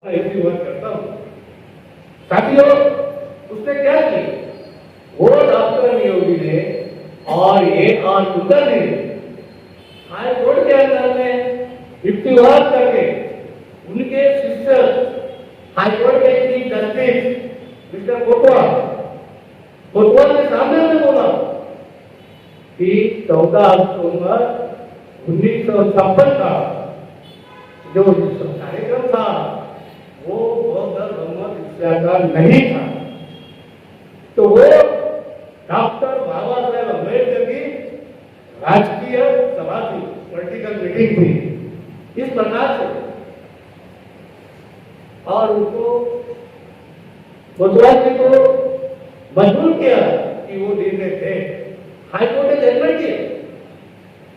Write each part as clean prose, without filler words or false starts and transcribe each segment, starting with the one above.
ऐसी बात करता हूँ साथियों। उसने क्या की, वो डॉक्टर नियोगी ने और एक और कुंदर ने हाई कोर्ट के अंदर में इफ्तिवार करके उनके शिष्य हाई कोर्ट के चीफ जस्टिस मिस्टर कोतवाल के सामने में बोला कि 14 अक्टूबर 1956 का जो कार्यक्रम था वो बौद्ध धर्म शिक्षा का नहीं था। तो वो डॉक्टर बाबा साहेब अम्बेडकर की राजकीय सभा थी, पॉलिटिकल मीटिंग थी इस प्रकार से। और उनको कोतवाल जी को मजबूर किया कि वो निर्णय थे। हाईकोर्ट ने जजमेंट किया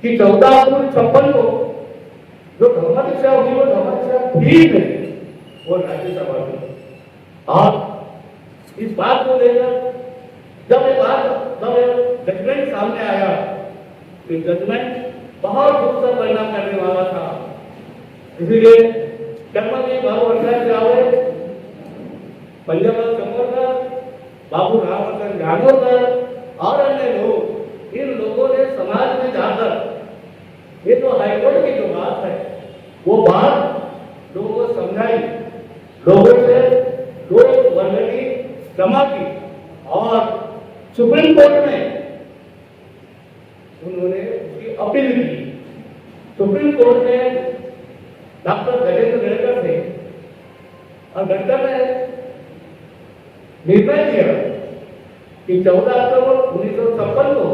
कि 14 अक्टूबर 56 को जो धर्म शिक्षा होगी वो धर्म शिक्षा ठीक है वो राज्यसभा में। और इस बात को लेकर जब जजमेंट सामने आया तो जजमेंट बहुत दूसरा परिणाम करने वाला था। इसीलिए कर्मा जी बाबू भट्टाचार्य रावत, पंजाब चंबरकर, बाबू रामचंद्र जागोरकर और अन्य लोग, इन लोगों ने समाज में जाकर ये तो हाईकोर्ट की जो बात है वो बात लोगों को समझाई, लोगों से लोग वर्ग की क्षमा की और सुप्रीम कोर्ट में उन्होंने उसकी अपील की। सुप्रीम कोर्ट में डॉक्टर गजेंद्र गणकर थे और गणकर ने निर्णय दिया कि 14 अक्टूबर 1956 को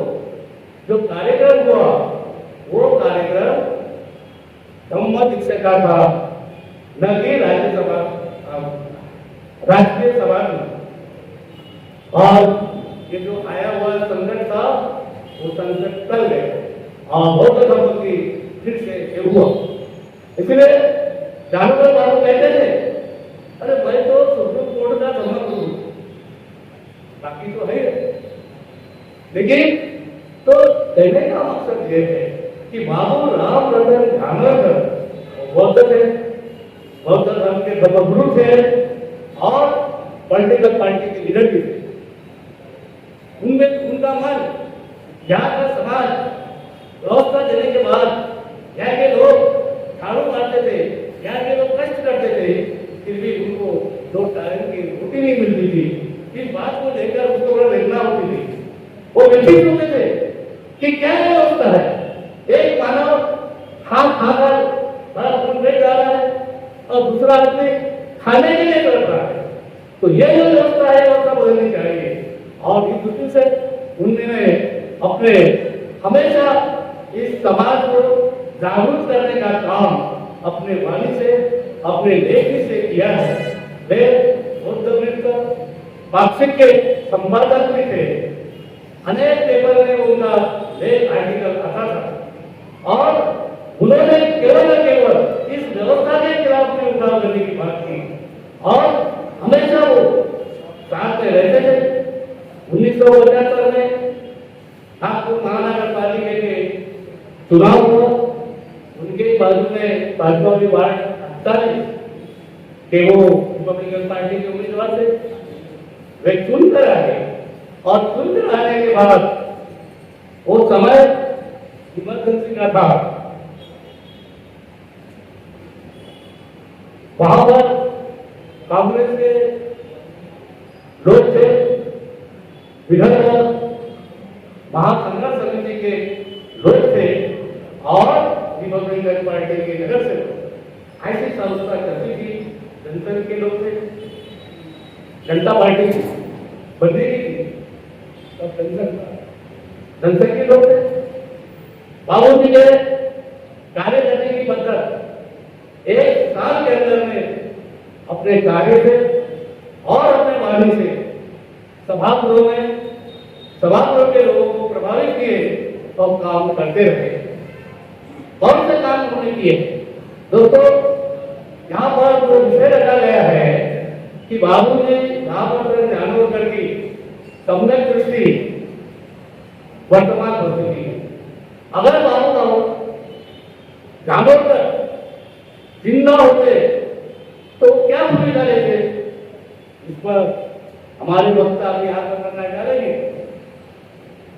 जो कार्यक्रम हुआ वो कार्यक्रम धम्म दीक्षा का था, न कि राज्यसभा राष्ट्रीय सभा में। और ये जो आया हुआ संकट था वो संकट टल गया और बौद्ध धर्म की फिर से हुआ। इसलिए जानवर बाबू कहते थे, अरे मैं तो सुप्रीम कोर्ट का धर्म गुरु, बाकी तो है, लेकिन तो कहने का मकसद ये है कि बाबू रामचंद्र जागोरकर बौद्ध थे, बौद्ध धर्म के धर्मगुरु थे और पॉलिटिकल पार्टी के लीडर भी थे। उनमें उनका मन, यहाँ का समाज व्यवस्था देने के बाद यहाँ के लोग झाड़ू मारते थे, यहाँ के लोग कष्ट करते थे, फिर भी उनको 2 टाइम की रोटी नहीं मिलती थी। इस बात को लेकर उसको बड़ा वेदना होती थी। वो व्यथित होते थे कि क्या व्यवस्था है, एक मानव हाथ खाकर बड़ा पेट जा रहा है और दूसरा आदमी खाने के लिए कर रहा है। तो ये जो व्यवस्था है वो सब बदलनी चाहिए। और इस दृष्टि से उन्होंने अपने हमेशा इस समाज को जागरूक करने का काम अपने वाणी से, अपने लेखनी से किया है। वे बौद्ध मित्र पाक्षिक के संपादक भी थे, अनेक पेपर में उनका लेख आर्टिकल आता था और उन्होंने केवल न केवल इस व्यवस्था के खिलाफ में उठाव करने की बात की और हमेशा वो साथ में रहते थे। 1975 में नागपुर महानगर पालिका के चुनाव हुआ, उनके बाजू में भाजपा के वार्ड 48 के वो रिपब्लिकन पार्टी के उम्मीदवार थे। वे चुनकर आए और चुनकर आने के बाद वो समय इमरजेंसी का था। वहां पर कांग्रेस के लोग थे, विधायक महासंघर्ष समिति के लोग थे और रिपब्लिकन पार्टी के नगर सेवक। ऐसी संस्था चलती थी, जनता के लोग थे, जनता पार्टी बनने की थी तब जनता के लोग थे। बाबू जी के कार्य करने की पद्धत 1 साल के अंदर में अपने कार्य से और अपने वाणी से सभागृह के लोगों को प्रभावित किए और काम करते रहे। कौन से काम उन्होंने किए दोस्तों? यहाँ पर जो विषय रखा गया है कि बाबू जी रामचंद्र जागोरकर की सम्यक दृष्टि वर्तमान हो चुकी है। अगर बाबू जागोरकर जिंदा होते तो क्या हमारे वक्ता अभी यहाँ करना चाहेंगे,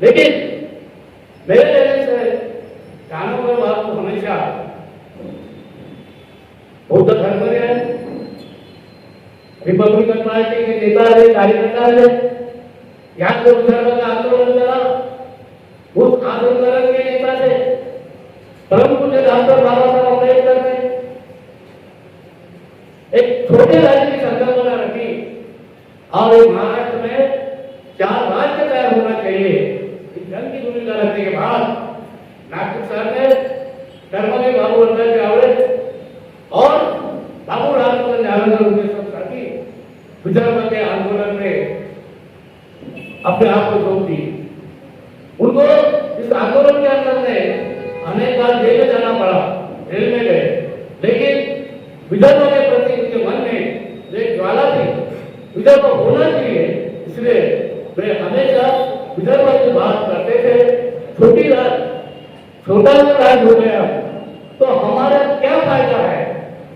लेकिन मेरे लेने से कानून बात को हमेशा बौद्ध धर्म है, रिपब्लिकन पार्टी के नेता है, कार्यकर्ता है, यहाँ से धर्म का आंदोलन करा, उस आंदोलन के नेता थे परम पूज्य डॉक्टर बाबा साहब अम्बेडकर ने एक छोटे राज्य की संकल्पना रखी और एक महाराष्ट्र में 4 राज्य तैयार होना चाहिए। इस जन की भूमिका रखने के बाद नागपुर शहर में कर्मवीर बाबू अंदर जावड़े और बाबू रामचंद्र जावड़े उनके सब साथी विदर्भ के आंदोलन में अपने आप को सौंप दी। उनको इस आंदोलन के अंदर में अनेक बार जेल में जाना पड़ा, जेल में गए, लेकिन विदर्भ के प्रति उनके मन में जो एक ज्वाला थी, विदर्भ होना चाहिए, इसलिए वे हमेशा विदर्भ की बात करते थे। छोटी रात छोटा राज हो गया तो हमारा क्या फायदा है,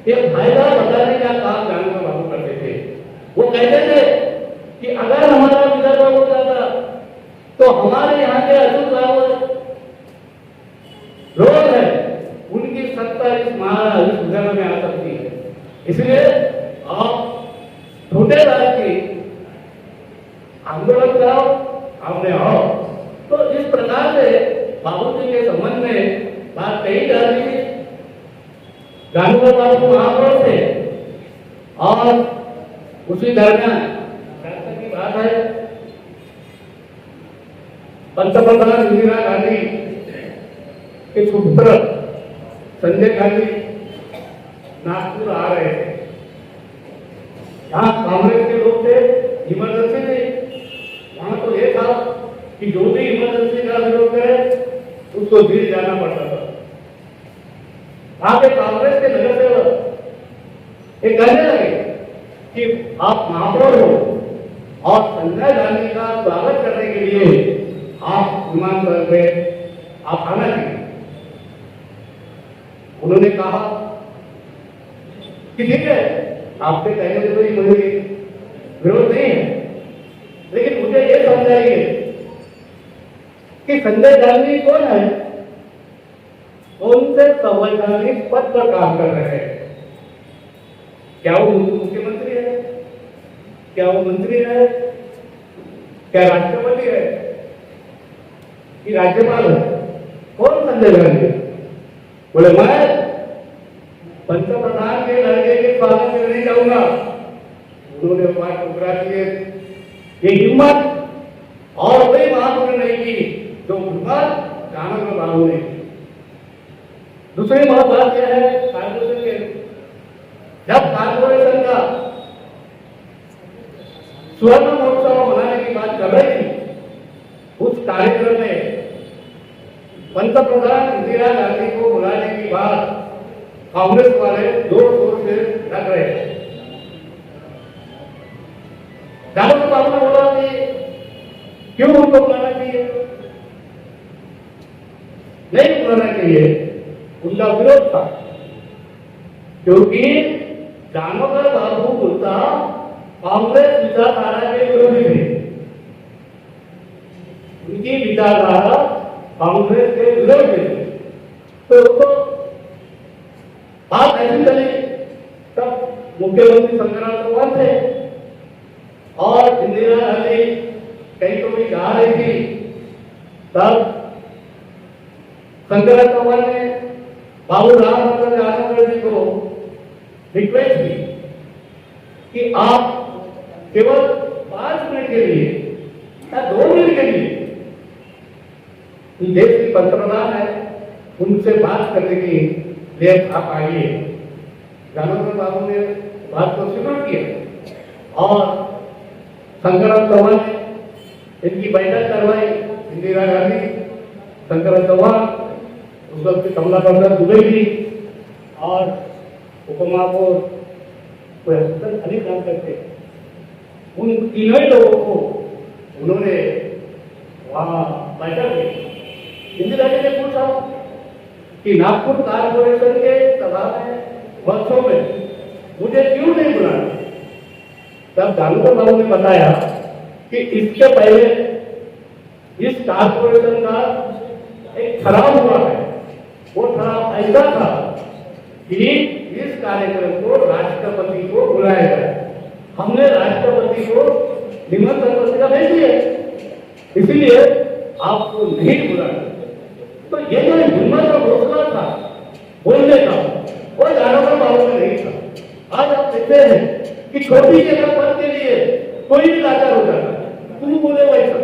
ये फायदा बताने का काम जानकर बाबू करते थे। वो कहते थे कि अगर हमारा विदर्भ हो जाता तो हमारे यहाँ के अशोक रावत लोग है, उनकी सत्ता इस विदर्भ में आ सकती है। इसलिए आप छोटे राज्य की आंदोलन कराओ, आपने आओ। तो इस प्रकार से बाबू जी के संबंध में बात कही जा रही थी, गांधी बाबू महापौर थे और उसी दरमियान की बात है, पंतप्रधान इंदिरा गांधी के पुत्र संजय गांधी नागपुर आ रहे थे। यहाँ कांग्रेस के लोग थे, इमरजेंसी थी, वहां तो ये था कि जो भी इमरजेंसी का विरोध करे उसको दिल्ली जाना पड़ता था। वहां के कांग्रेस के नगर सेवक ये कहने लगे कि आप महापौर हो और संजय गांधी का स्वागत करने के लिए आप विमानतल पे आप आना चाहिए। उन्होंने कहा कि ठीक है, आपके कहने से तो मुझे विरोध नहीं है, लेकिन मुझे ये समझाइए कि संजय गांधी कौन है, कौन से संवैधानिक पद पर काम कर रहे हैं? क्या वो मुख्यमंत्री है, क्या वो मंत्री है, क्या राष्ट्रपति है कि राज्यपाल है? कौन संजय गांधी? बोले मैं पंतप्रधान के लड़के के स्वागत में नहीं जाऊंगा। उन्होंने बात टुकरा दिए। ये हिम्मत और कोई महापुरुष नहीं की जो हिम्मत कानून बाबू ने की। दूसरी बात यह है, कॉर्पोरेशन के जब कॉर्पोरेशन का स्वर्ण महोत्सव मनाने की बात कर रही थी, उस कार्यक्रम में पंतप्रधान इंदिरा गांधी को बुलाने की बात कांग्रेस वाले जोर शोर से लग रहे हैं। दाऊद बाबू ने बोला कि क्यों उनको बुलाना चाहिए, नहीं बुलाना चाहिए, उनका विरोध था, क्योंकि दामोदर बाबू गुप्ता कांग्रेस विचारधारा के विरोधी थे। उनकी विचारधारा कांग्रेस के विरोध में, तो बात ऐसी चली। तब मुख्यमंत्री शंकरराव चौहान थे और इंदिरा गांधी कहीं तो भी जा रही थी। तब शंकरराव चौहान ने बाबू रामचंद्र जावड़े जी को रिक्वेस्ट की कि आप केवल 5 मिनट के लिए या 2 मिनट के लिए देश के पंतप्रधान है, उनसे बात करने के लिए आप आइए। दामोदर बाबू ने बात को स्वीकार किया और शंकरराव चौहान ने इनकी बैठक करवाई। इंदिरा गांधी, शंकरराव चौहान, उस वक्त कमला प्रसाद दुबे जी और उपमहापौर अनेक काम करते, उन तीनों लोगों को उन्होंने वहां बैठक की। इंदिरा जी ने पूछा कि नागपुर कारपोरेशन के सभा में वर्षों में मुझे क्यों नहीं बुलाया? तब दामोदर बाबू ने बताया कि इसके पहले इस कारपोरेशन का एक ठराव हुआ है। वो ठराव ऐसा था कि इस कार्यक्रम को राष्ट्रपति को बुलाया जाए। हमने राष्ट्रपति को निमंत्रण पत्रिका भेज दिया, इसलिए आपको नहीं बुलाया। तो ये जो हिम्मत और हौसला था बोलने का, वो जानवर बाबू में नहीं था। आज आप देखते हैं कि छोटी जगह पद के लिए कोई भी लाचार हो जाता है। तू बोले वैसा,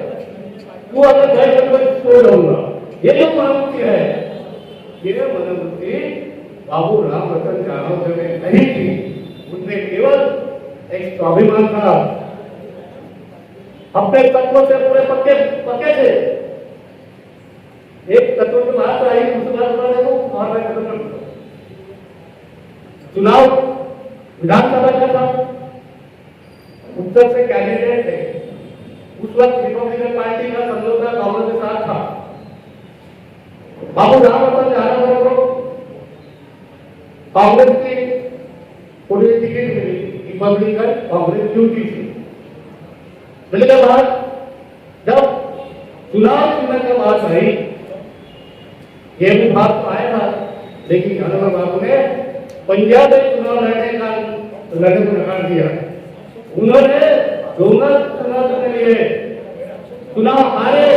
तू अगर गए तो छोड़ दूंगा, ये जो मनोवृत्ति है, ये मनोवृत्ति बाबू राम रतन जानोर में नहीं थी। उनमें केवल एक स्वाभिमान था, अपने तत्वों से पूरे पक्के पक्के थे। एक तत्व की बात आई, दूसरी बात बता देखो और मैं खत्म कर दूंगा। चुनाव विधानसभा का था, उत्तर से कैंडिडेट थे। उस वक्त रिपब्लिकन पार्टी का समझौता कांग्रेस के साथ था। बाबू राम रतन जानोर को कांग्रेस की पूरी टिकट मिली, रिपब्लिकन कांग्रेस ड्यूटी थी। मिलने के बाद जब चुनाव चिन्ह की बात आई, ये विभाग तो आया था, लेकिन जानवर बाबू ने पंजाब में चुनाव लड़ने को नकार दिया। उन्होंने डोंगर चुनाव के लिए चुनाव हारे,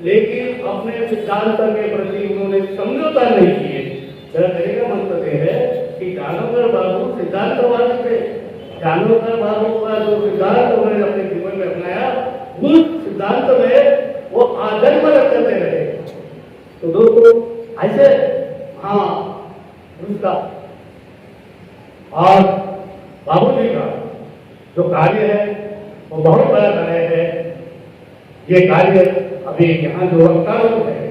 लेकिन अपने सिद्धांत के प्रति उन्होंने समझौता नहीं किए। कहने का मतलब है कि जानवर बाबू सिद्धांतवादी थे। जानवर बाबू का जो सिद्धांत उन्होंने अपने जीवन में अपनाया, उस सिद्धांत में वो आजन्म करते रहे। तो दोस्तों ऐसे हाँ उसका और बाबू जी का जो कार्य है वो बहुत बड़ा कार्य है। ये कार्य अभी यहाँ जो वक्ता लोग हैं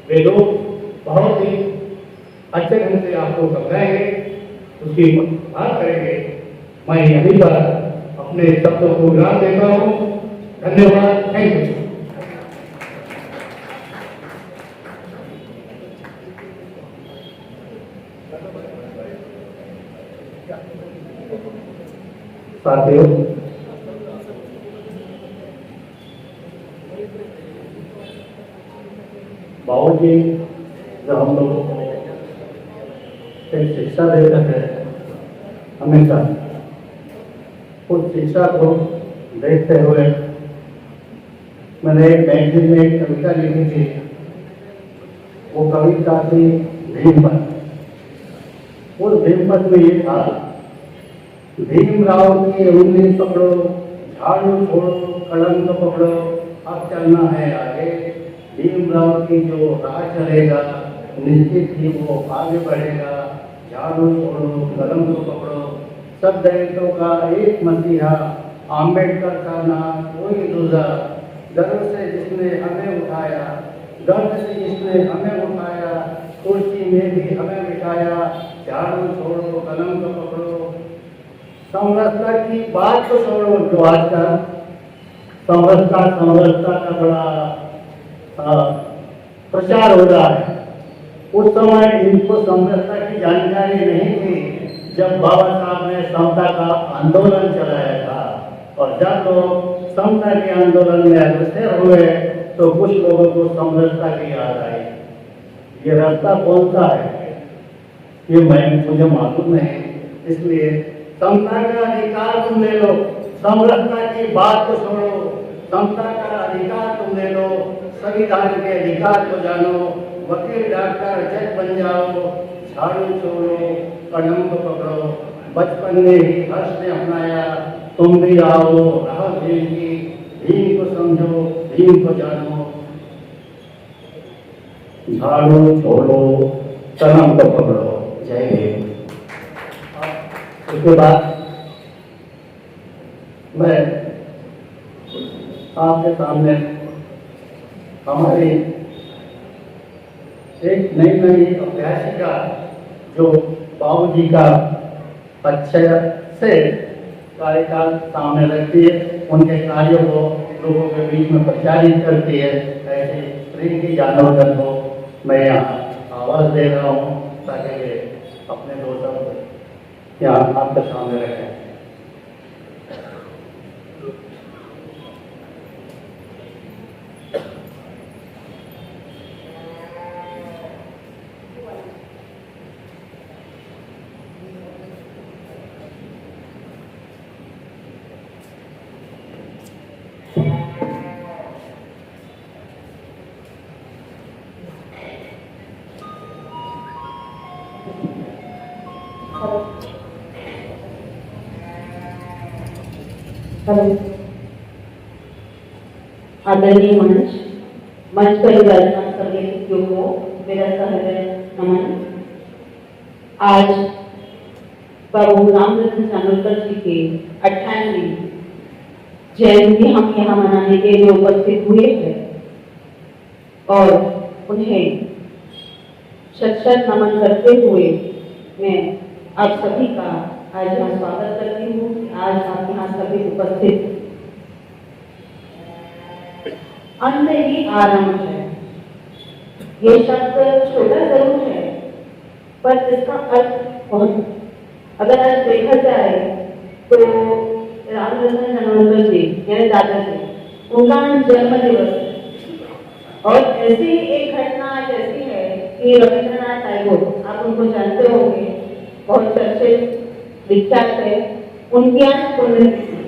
वे लोग बहुत ही अच्छे ढंग से आपको समझाएंगे, उसकी बात करेंगे। मैं यहीं पर अपने शब्दों को विराम देता हूँ। धन्यवाद, थैंक यू। साथियों, बाबू जी जब हम लोगों को एक शिक्षा देते थे, हमेशा उस शिक्षा को देखते हुए मैंने एक मैगजीन में एक कविता लिखी थी। वो कविता थी भीमपत। उस भीमपत में ये था, भीमराव की उंगली पकड़ो, झाड़ू छोड़ो, कलम तो पकड़ो, अब चलना है आगे। भीमराव की जो राह चलेगा निश्चित ही वो आगे बढ़ेगा। झाड़ू छोड़ो, कलम तो पकड़ो, सब दलितों का एक मसीहा, आम्बेडकर का नाम कोई दूसरा। गर्व से जिसने हमें उठाया, गर्व से जिसने हमें उठाया, कुर्सी में भी हमें बिठाया। झाड़ू छोड़ो, कलम तो पकड़ो। संरचना की बात तो छोड़ो, जो आजकल संरचना का बड़ा प्रचार हो रहा है। उस समय इनको समरसता की जानकारी नहीं थी जब बाबा साहब ने समता का आंदोलन चलाया था। और जब लोग समता के आंदोलन में अग्रसर हुए तो कुछ लोगों को समरसता की याद आई। ये रास्ता कौन सा है ये मुझे मालूम नहीं, इसलिए समता का अधिकार तुम ले लो, समरसता की बात को छोड़ो। समता का अधिकार तुम ले लो, संविधान के अधिकार को जानो। वकील डॉक्टर जज बन जाओ, झाड़ू छोड़ो, कदम को पकड़ो। बचपन में ही हर्ष ने अपनाया, तुम भी आओ राह भीम की। भीम को समझो, भीम को जानो। झाड़ू छोड़ो, कदम को पकड़ो। जय भीम। उसके बाद मैं आपके सामने हमारी एक नई अभ्यासिका जो बाबू जी का अच्छे से कार्यकाल सामने रखती है, उनके कार्यों को लोगों के बीच में प्रचारित करती है, ऐसे प्रीति जानवर को मैं यहाँ आवाज़ दे रहा हूँ ताकि वे अपने दो शब्द यहाँ आपके सामने रखें। आदरणीय मंच पर विराजमान सभी अतिथियों को मेरा सहृदय नमन। आज बाबू रामरतन चांदोरकर जी के 98वीं जयंती हम यहाँ मनाने के लिए उपस्थित हुए हैं और उन्हें शत शत नमन करते हुए मैं आप सभी का आज यहाँ स्वागत करती हूँ। आज आप यहाँ सभी उपस्थित। अंत ही आरंभ है, ये शब्द छोटा जरूर है पर इसका अर्थ बहुत। अगर आज देखा जाए तो रामरतन चांदोरकर जी यानी दादाजी, उनका जन्म दिवस है और ऐसी एक घटना आज ऐसी है कि रविंद्रनाथ टैगोर, आप उनको जानते होंगे, बहुत चर्चित विख्यात है, उनकी आज पुण्यतिथि।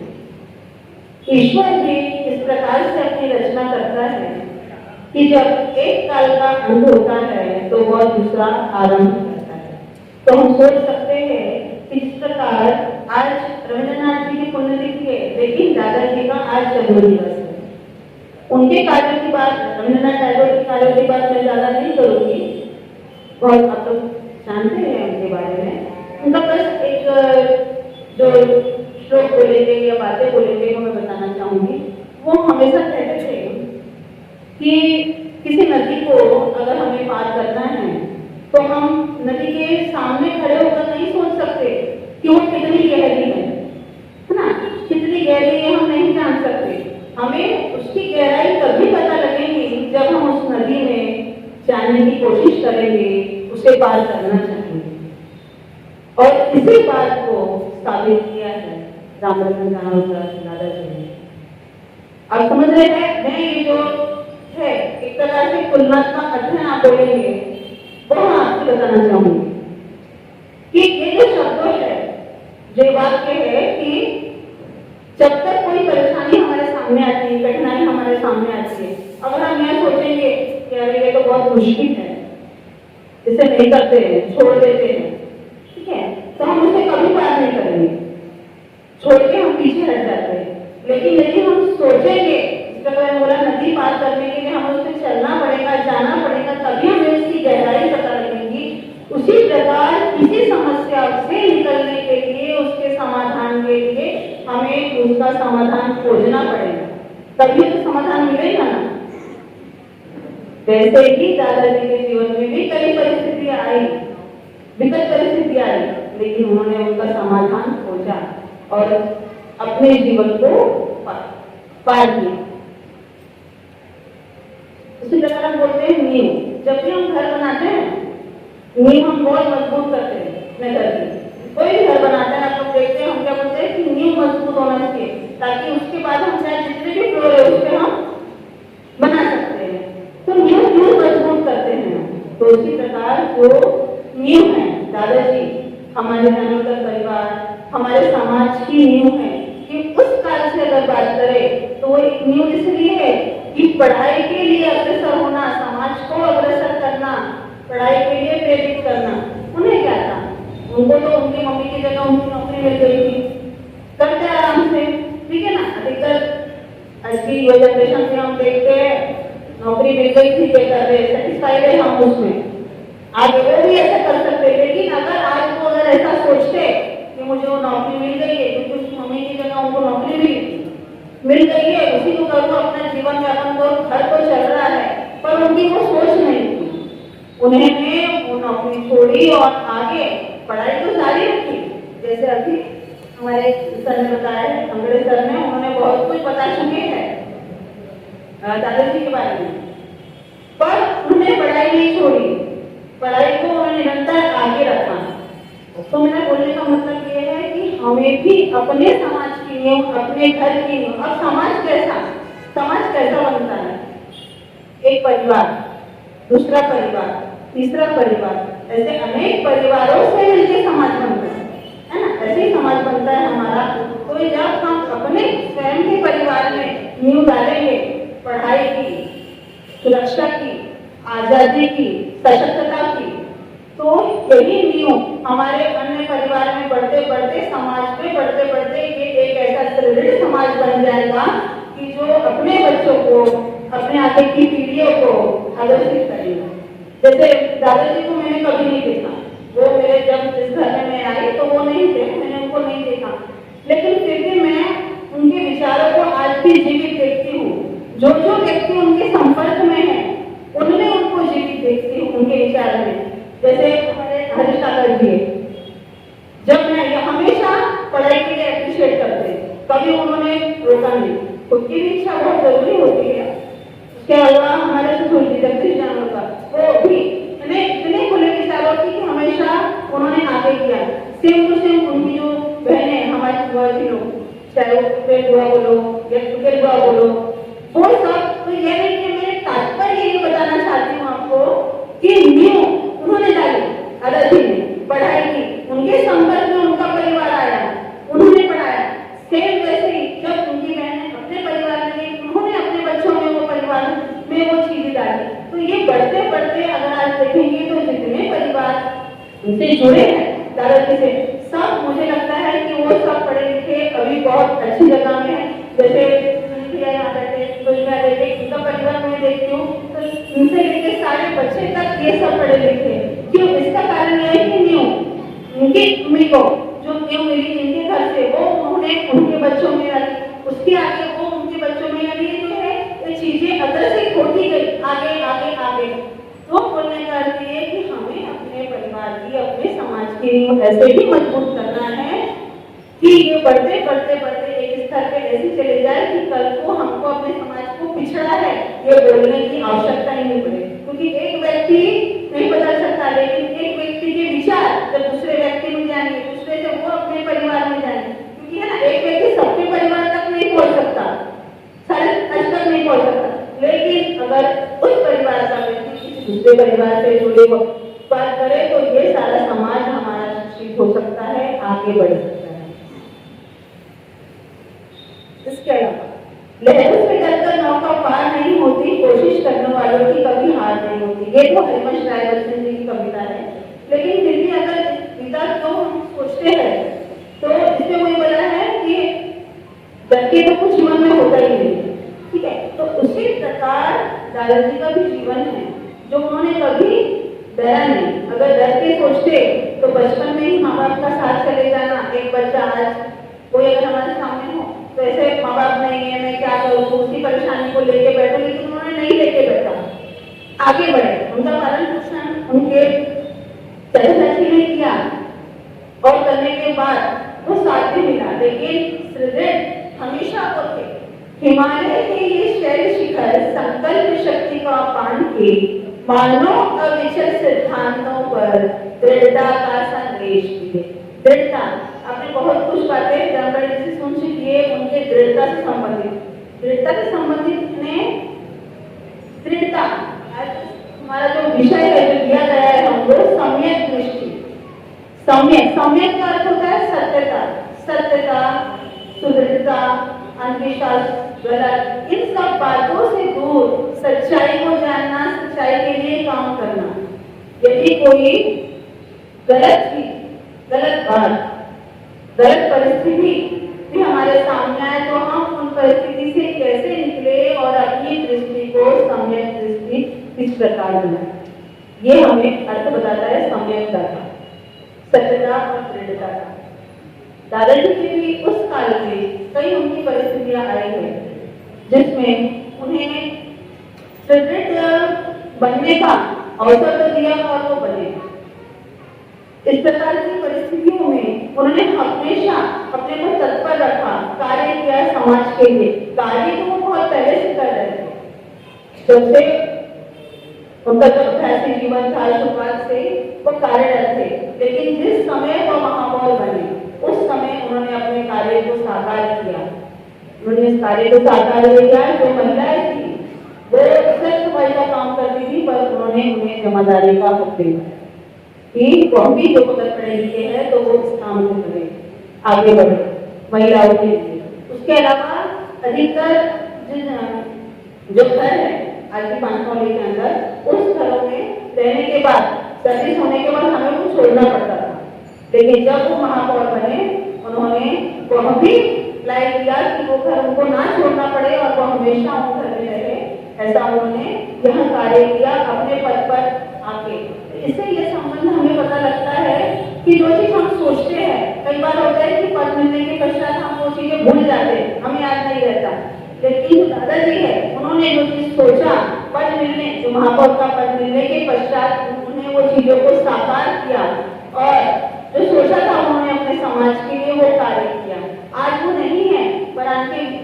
ईश्वर भी इस प्रकार से अपनी रचना करता है कि जब एक काल का अंत होता है तो वह दूसरा आरंभ करता है। तो हम सोच सकते हैं कि इस प्रकार आज रविंद्रनाथ जी की पुण्यतिथि है, लेकिन दादाजी का आज जन्म दिवस है। उनके कार्यों की बात, रविंद्रनाथ टैगोर के कार्यों की बात मैं ज्यादा नहीं करूंगी, बहुत आप लोग जानते हैं उनके बारे में। उनका बस एक जो श्लोक बोलेंगे या बातें बोलेंगे वो मैं बताना चाहूंगी। वो हमेशा कहते थे कि किसी नदी को अगर हमें पार करना है तो हम नदी के सामने खड़े होकर नहीं सोच सकते कि वो कितनी गहरी है ना, कितनी गहरी है हम नहीं जान सकते। हमें उसकी गहराई तभी पता लगेगी जब हम उस नदी में जाने की कोशिश करेंगे, उसे पार करना चाहेंगे। और इसी बात को साबित किया है रामरतन चांदोरकर दादाजी ने। आप समझ रहे हैं, मैं ये जो है एक तरह से तुलनात्मक अध्ययन आप बोलेंगे वो मैं आपको बताना चाहूंगी कि ये जो शब्द है, जो वाक्य है कि जब तक कोई परेशानी हमारे सामने आती है, कठिनाई हमारे सामने आती है, अगर हम यह सोचेंगे कि अरे ये तो बहुत मुश्किल है, इसे नहीं करते हैं, छोड़ देते हैं, ठीक है, तो हम उसे कभी पार नहीं करेंगे, छोड़ के हम पीछे हट जाते हैं। लेकिन यदि हम सोचेंगे बोला नदी पार करने के लिए हमें उससे चलना पड़ेगा, जाना पड़ेगा, तभी हमें उसकी गहराई पता लगेगी। उसी प्रकार किसी समस्या से निकलने के लिए, उसके समाधान के लिए हमें उसका समाधान खोजना पड़ेगा, तभी तो समाधान मिलेगा ना। वैसे ही दादाजी के जीवन में भी कई परिस्थितियां आई, विकट परिस्थितियां आई, लेकिन उन्होंने उनका समाधान खोजा और अपने जीवन को पार किया। उसी प्रकार हम बोलते हैं नींव। जब भी हम घर बनाते हैं, नींव हम बहुत मजबूत करते हैं अपने घर की। कोई भी घर बनाता है, आप लोग देखते हैं, हम क्या बोलते हैं कि नींव मजबूत होना चाहिए, ताकि उसके बाद हम चाहे जितने भी फ्लोर है उस पर हम बना सकते हैं। तो नींव क्यों मजबूत करते हैं? तो उसी प्रकार जो नींव है दादाजी, हमारे चांदोरकर परिवार, हमारे समाज की नींव है कि उस काल से अगर बात करें तो वो एक नींव इसलिए है कि पढ़ाई के लिए अग्रसर होना, समाज को अग्रसर करना, पढ़ाई के लिए प्रेरित करना। उन्हें क्या था, उनको तो उनकी मम्मी की जगह उनकी नौकरी मिल गई थी, करते आराम से, ठीक है ना। अधिकतर आज की युवा जनरेशन में हम देखते हैं नौकरी मिल गई थी, बेहतर है, सेटिस्फाइड है हम उसमें, आगे वो भी ऐसा कर सकते। लेकिन अगर आज वो अगर ऐसा सोचते कि मुझे वो नौकरी मिल गई है, क्योंकि उसकी मम्मी की जगह उनको नौकरी मिल गई है, उसी को करूँ, अपना जीवन यापन को, घर तो चल रहा है, पर उनकी वो सोच नहीं थी। उन्होंने वो नौकरी छोड़ी और आगे पढ़ाई तो जारी रखी। जैसे अभी हमारे सर ने बताया है, अंग्रेज सर ने, उन्होंने बहुत कुछ बता चुके हैं दादाजी के बारे में, पर उन्होंने पढ़ाई नहीं छोड़ी, पढ़ाई को उन्होंने निरंतर आगे रखा। तो मेरा बोलने का मतलब ये है कि हमें भी अपने समाज की नींव, अपने घर की नींव, अब समाज कैसा बनता है, एक परिवार, दूसरा परिवार, तीसरा परिवार, ऐसे अनेक परिवारों से मिलकर समाज बनता है ना, ऐसे ही समाज बनता है हमारा। तो जब हम अपने स्वयं के परिवार में नींव डालेंगे पढ़ाई की, सुरक्षा की, आजादी की, सशक्तता की, तो यही नींव हमारे अन्य परिवार में बढ़ते बढ़ते, समाज में बढ़ते बढ़ते ये एक ऐसा सुदृढ़ समाज बन जाएगा कि जो अपने बच्चों को, अपने आगे की पीढ़ियों को आदर्शित करेगा। जैसे दादाजी को मैंने कभी नहीं देखा, वो मेरे जब इस घर में मैं आई तो वो नहीं थे, मैंने उनको नहीं देखा, लेकिन फिर भी मैं उनके विचारों को आज भी जीवित देखती हूँ। जो जो व्यक्ति उनके संपर्क में है उनमें उनको जीवित देखती हूँ, उनके विचार में। जैसे हमारे हरीश काका जी, जब मैं हमेशा पढ़ाई के लिए अप्रिशिएट करते, कभी उन्होंने रोका नहीं। खुद की भी इच्छा बहुत जरूरी होती है। उसके अलावा हमारे सुखुल जी जगदीश जानवर का, वो भी इतने खुले विचारों की हमेशा उन्होंने आगे किया। सेम टू सेम उनकी जो बहनें हमारी बुआ थी लोग, चाहे वो पेट बुआ बोलो या टुकेल बुआ बोलो, वो सब। तो ये नहीं कि मैं तात्पर्य ये बताना चाहती हूँ आपको कि न्यू उन्होंने डाली दादाजी ने पढ़ाई की, उनके संपर्क में उनका परिवार आया, उन्होंने पढ़ाया। सेम वैसे ही जब उनकी बहनें अपने परिवार में, उन्होंने अपने बच्चों में वो परिवार में वो चीजें डाली। तो ये बढ़ते बढ़ते अगर आज देखेंगे तो जितने परिवार उनसे जुड़े हैं दादाजी से, सब मुझे लगता है कि वो सब पढ़े लिखे अभी बहुत अच्छी जगह में है। जैसे यहाँ बैठे उनका परिवार मैं देखती हूँ तो उनसे लेके सारे बच्चे तक ये सब पढ़े लिखे। क्यों? इसका कारण यह है कि न्यू उनकी मम्मी को जो न्यू मिली इनके घर से, वो उन्होंने उनके बच्चों में डाली, उसके आगे वो उनके बच्चों में डाली। जो है ये चीजें अगर से खोटी गई आगे आगे आगे, तो बोलने का अर्थ ये कि हमें अपने परिवार की, अपने समाज की ऐसे भी मजबूत करना है कि ये बढ़ते बढ़ते बढ़ते एक स्तर पे ऐसे चले जाए कि कल को हमको अपने समाज को पिछड़ा है ये बोलने की आवश्यकता ही नहीं पड़े। क्योंकि एक व्यक्ति नहीं बदल सकता, लेकिन एक व्यक्ति के विचार जब दूसरे व्यक्ति में जाएंगे, दूसरे से वो अपने परिवार में जाएंगे। क्योंकि है ना, एक व्यक्ति सबके परिवार तक नहीं पहुंच सकता, सारे आज तक नहीं पहुंच सकता, लेकिन अगर उस परिवार का व्यक्ति किसी दूसरे परिवार से जुड़े बात करे तो ये सारा समाज हमारा शिक्षित हो सकता है, आगे बढ़ सकता है। इसके अलावा लहरों से डरकर नौका पार नहीं होती, कोशिश करने वालों की कभी हार नहीं होती। ये तो हरिवंश राय बच्चन जी की कविता है, लेकिन फिर भी अगर गीता को हम सोचते हैं तो इसमें वही बोला है कि डर के तो कुछ जीवन में होता ही नहीं, ठीक है। तो उसी प्रकार दादाजी का भी जीवन है, जो उन्होंने कभी डरा नहीं। अगर डर के सोचते तो बचपन में ही माँ बाप का साथ चले जाना। एक बच्चा आज कोई अगर हमारे सामने हो तो ऐसे माँ बाप नहीं है, मैं क्या करूँ, उसी परेशानी को लेके बैठो, लेकिन उन्होंने नहीं लेके बैठा, आगे बढ़े। उनका पालन पोषण उनके चाची ने किया और करने के बाद वो साथ भी मिला, लेकिन सुदृढ़ हमेशा वो थे। हिमालय के ये शैल शिखर संकल्प शक्ति का पान के, मानो अविचल सिद्धांतों पर दृढ़ता का संदेश दिए। दृढ़ता, आपने बहुत कुछ बातें जानकारी से सुन चुकी है उनके दृढ़ता से संबंधित। दृढ़ता से संबंधित ने दृढ़ता, हमारा जो विषय है जो दिया गया है हमको, सम्यक दृष्टि। सम्यक का अर्थ होता है सत्यता, सत्यता, सुदृढ़ता, अंधविश्वास, गलत, इन सब बातों से दूर सच्चाई को जानना, सच्चाई के लिए काम करना। यदि कोई गलत चीज, गलत बात, गलत परिस्थिति भी हमारे सामने आए तो हम उन परिस्थिति से कैसे निकले और अपनी दृष्टि को सम्यक दृष्टि किस प्रकार बनाए, ये हमें अर्थ बताता है सम्यकता का, सत्यता और दृढ़ता का। दादाजी के भी उस काल में कई उनकी परिस्थितियां आई है जिसमें उन्हें सुदृढ़ बनने का अवसर तो दिया और वो बने। इस प्रकार की परिस्थितियों में उन्होंने हमेशा अपने को तत्पर रखा, कार्य किया समाज के लिए। कार्य तो वो बहुत पहले से कर रहे थे, जब से उनका जो अभ्यासी जीवन था शुरुआत से वो कार्यरत थे, लेकिन जिस समय वो महापौर बने उस समय उन्होंने अपने कार्य को साकार किया। उन्होंने इस कार्य को साकार किया। जो महिलाएं थी वो सिर्फ सफाई का काम करती थी, पर उन्होंने उन्हें जिम्मेदारी का हक दिया कि वो भी जो अगर पढ़े लिखे हैं तो वो इस काम को करें, आगे बढ़े महिलाओं के लिए। उसके अलावा अधिकतर जो घर है आज की 5 कॉलेज के अंदर, उस घरों में रहने के बाद सर्विस होने के बाद हमें कुछ छोड़ना पड़ता था। लेकिन जब वो महापौर बने उन्होंने वह भी अप्लाई किया कि वो घर उनको ना छोड़ना पड़े और वो हमेशा उन घर में रहे। ऐसा उन्होंने यह कार्य किया अपने पद पर आके। इससे ये संबंध हमें पता लगता है कि जो चीज हम सोचते हैं, कई बार होता है कि पद मिलने के पश्चात हम वो चीजें भूल जाते हैं, हमें याद नहीं रहता। लेकिन जो दादाजी है उन्होंने जो चीज सोचा पद मिलने, जो महापौर का पद मिलने के पश्चात उन्होंने वो चीजों को साकार किया और जो सोचा था उन्होंने अपने समाज के लिए वो कार्य किया। आज वो नहीं है पर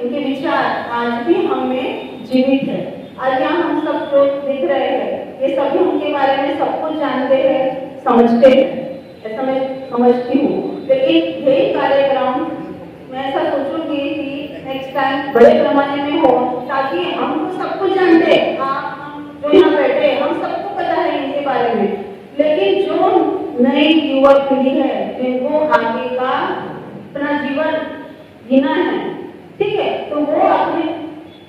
उनके विचार आज भी हमें जीवित है। आज यहाँ हम सब लोग दिख रहे हैं, ये सभी उनके बारे में सब कुछ जानते हैं, समझते हैं, ऐसा मैं समझती हूँ। लेकिन यही कार्यक्रम मैं ऐसा सोचूंगी कि नेक्स्ट टाइम बड़े पैमाने में हो, ताकि हम तो सब कुछ जानते हैं, हम जो यहाँ बैठे हम सबको पता है इनके बारे में, लेकिन जो नई युवा पीढ़ी है जिनको आगे का अपना जीवन जीना है, ठीक है, तो वो अपने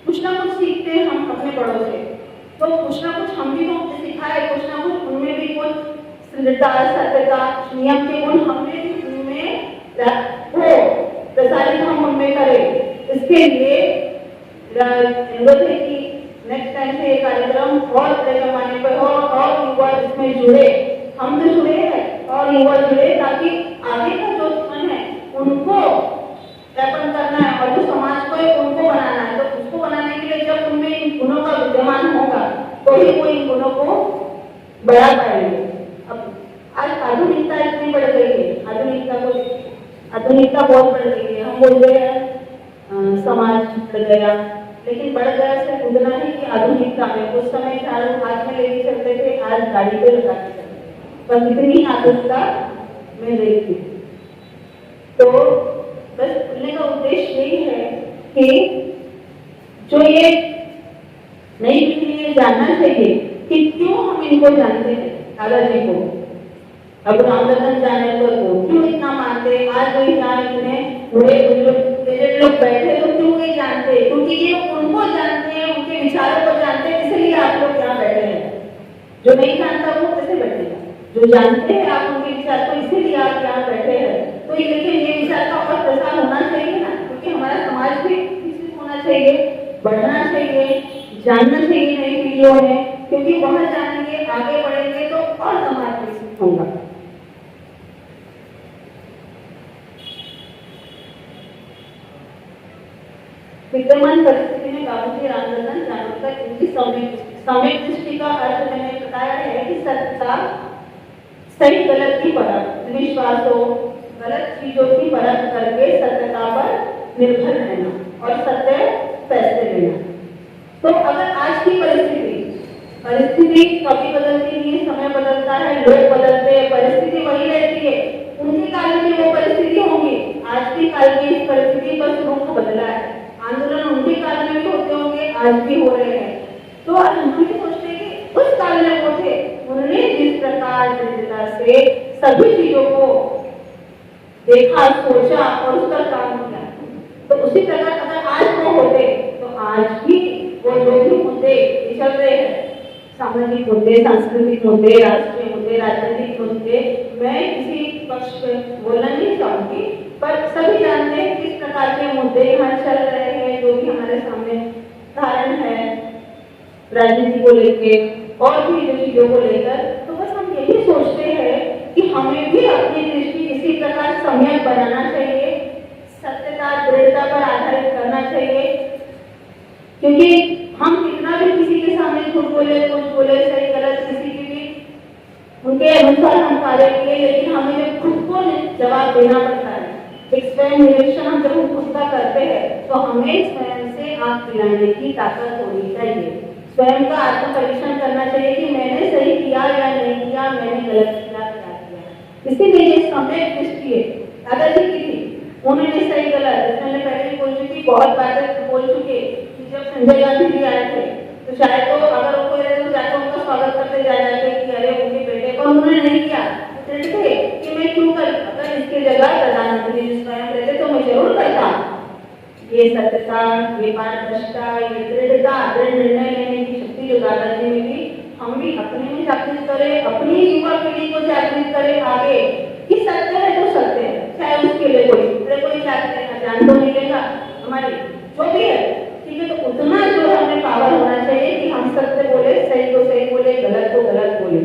कुछ ना कुछ सीखते हैं हम अपने बड़ों से, तो कुछ ना कुछ हम भी तो सिखाए, कुछ ना कुछ उनमें भी कुछ सत्यता नियम के गुण हमने भी उनमें हो प्रसारित हम उनमें करें। इसके लिए अनुरोध है कि नेक्स्ट टाइम से ये कार्यक्रम और बड़े पैमाने पर हो और युवा इसमें जुड़े, हम तो जुड़े हैं और युवा जुड़े, ताकि आगे का जो जीवन है उनको व्यापन करना है और जो समाज को है उनको बनाना है। तो उसको बनाने के लिए जब उनमें इन गुणों का विद्यमान होगा तो ही वो इन गुणों को बढ़ा पाएंगे। अब आज आधुनिकता इतनी बढ़ गई है, आधुनिकता बहुत बढ़ गई है। हम बोल रहे हैं समाज बढ़ गया, लेकिन बढ़ गया सिर्फ उतना ही कि आधुनिकता में उस समय झाड़ू हाथ में लेके चलते थे, आज गाड़ी पे लगा के चलते, पर कितनी आधुनिकता में देखती। तो बस बोलने का उद्देश्य यही है कि जो ये नई पीढ़ी ये जानना चाहिए कि क्यों हम इनको जानते हैं, दादाजी को, अब रामरतन जाने को क्यों इतना मानते हैं। आज कोई यहाँ इतने बूढ़े लोग बैठे तो क्यों ये जानते हैं, क्योंकि ये उनको जानते हैं, उनके विचारों को जानते हैं, इसलिए आप लोग यहाँ बैठे हैं। जो नहीं जानता वो कैसे बैठेगा, जो जानते हैं आप उनके विचार को, इसीलिए आप यहाँ बैठे हैं। तो लेकिन ये विचार का और प्रसार होना चाहिए ना, क्योंकि हमारा समाज भी विकसित होना चाहिए, बढ़ना चाहिए, जानना चाहिए नई पीढ़ियों में, क्योंकि वह जानेंगे, आगे बढ़ेंगे तो और समाज विकसित होगा। विद्यमान परिस्थिति में बाबूजी रामरतन जानकर इनकी सम्यक दृष्टि का अर्थ मैंने बताया है कि सत्ता सही गलत की परख, विश्वासों गलत चीजों की परख करके सत्यता पर निर्भर रहना और सत्य फैसले लेना। तो अगर आज की परिस्थिति कभी बदलती नहीं है, समय बदलता है, लोग बदलते हैं, परिस्थिति वही रहती है, उनके काल में वो परिस्थिति होगी, आज के काल में इस परिस्थिति का स्वरूप बदला है। आंदोलन उनके काल में भी होते होंगे, आज भी हो रहे हैं। तो आज हम ये सोचते हैं कि उस काल में वो थे, उन्होंने जिस प्रकार दृढ़ता से सभी चीजों को देखा, सोचा और उस पर काम किया, तो उसी प्रकार अगर आज वो होते तो आज भी वो जो भी मुद्दे चल रहे हैं, सामाजिक मुद्दे, सांस्कृतिक मुद्दे, राष्ट्रीय मुद्दे, राजनीतिक मुद्दे, मैं किसी पक्ष में बोलना नहीं चाहूंगी, पर सभी जानते हैं किस प्रकार के मुद्दे यहाँ चल रहे हैं, जो भी हमारे सामने धारण है राजनीति को लेकर और भी जो चीजों को लेकर। तो बस हम यही सोचते हैं कि हमें भी अपनी दृष्टि इसी प्रकार सम्यक बनाना चाहिए, सत्यता दृढ़ता पर आधारित करना चाहिए, क्योंकि हम कितना भी किसी के सामने झूठ बोले, कुछ बोले, सही गलत किसी की भी उनके अनुसार हम कार्य किए, लेकिन हमें खुद को जवाब देना पड़ता है। एक स्वयं निरीक्षण हम जब खुद का करते हैं तो हमें स्वयं से आंख दिलाने की ताकत होनी चाहिए, स्वयं का आत्म परीक्षण करना चाहिए कि मैंने सही किया या नहीं किया, मैंने गलत किया क्या किया। इसीलिए ये सम्यक दृष्टि है दादाजी की थी, उन्होंने सही गलत, मैंने पहले भी बोल चुकी, बहुत बातें बोल चुके कि जब संजय गांधी जी आए थे तो शायद तो अगर वो कोई तो जाकर उनका स्वागत करते जा जाते कि अरे उनके बेटे को उन्होंने नहीं किया, थे कि मैं क्यों कर, अगर इसके जगह प्रधानमंत्री जी स्वयं रहते तो मैं जरूर करता। ये सत्यता, ये पारदर्शिता, ये दृढ़ता, दृढ़ निर्णय लेने की शक्ति जो दादाजी में थी, हम भी अपने में जागृत करें, अपनी युवा पीढ़ी को जागृत करें आगे कि सत्य है चाहे उसके लिए कोई चाहते हैं जान तो नहीं लेगा हमारी, जो भी है ठीक है। तो उतना जो हमें पावर होना चाहिए कि हम सत्य बोले, सही को सही बोले, गलत को गलत बोले।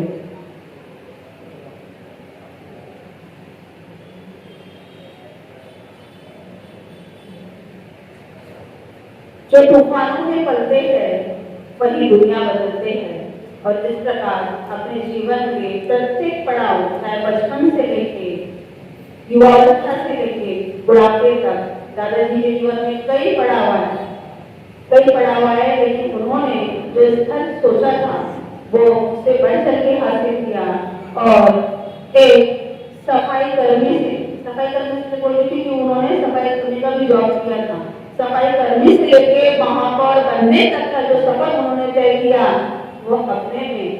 जो तूफानों में पलते हैं वही दुनिया बदलते हैं। और इस प्रकार अपने जीवन के प्रत्येक पड़ाव, चाहे बचपन से लेके युवावस्था से लेके बुढ़ापे तक, दादाजी के जीवन में कई पड़ाव आए, लेकिन उन्होंने जो स्तर सोचा था वो उससे बढ़ चढ़ के हासिल किया। और एक सफाई कर्मी से बोली थी कि उन्होंने सफाई कर्मी का भी जॉब किया था। सफाई कर्मी से लेके महापौर बनने तक का जो सफर उन्होंने तय किया वो अपने में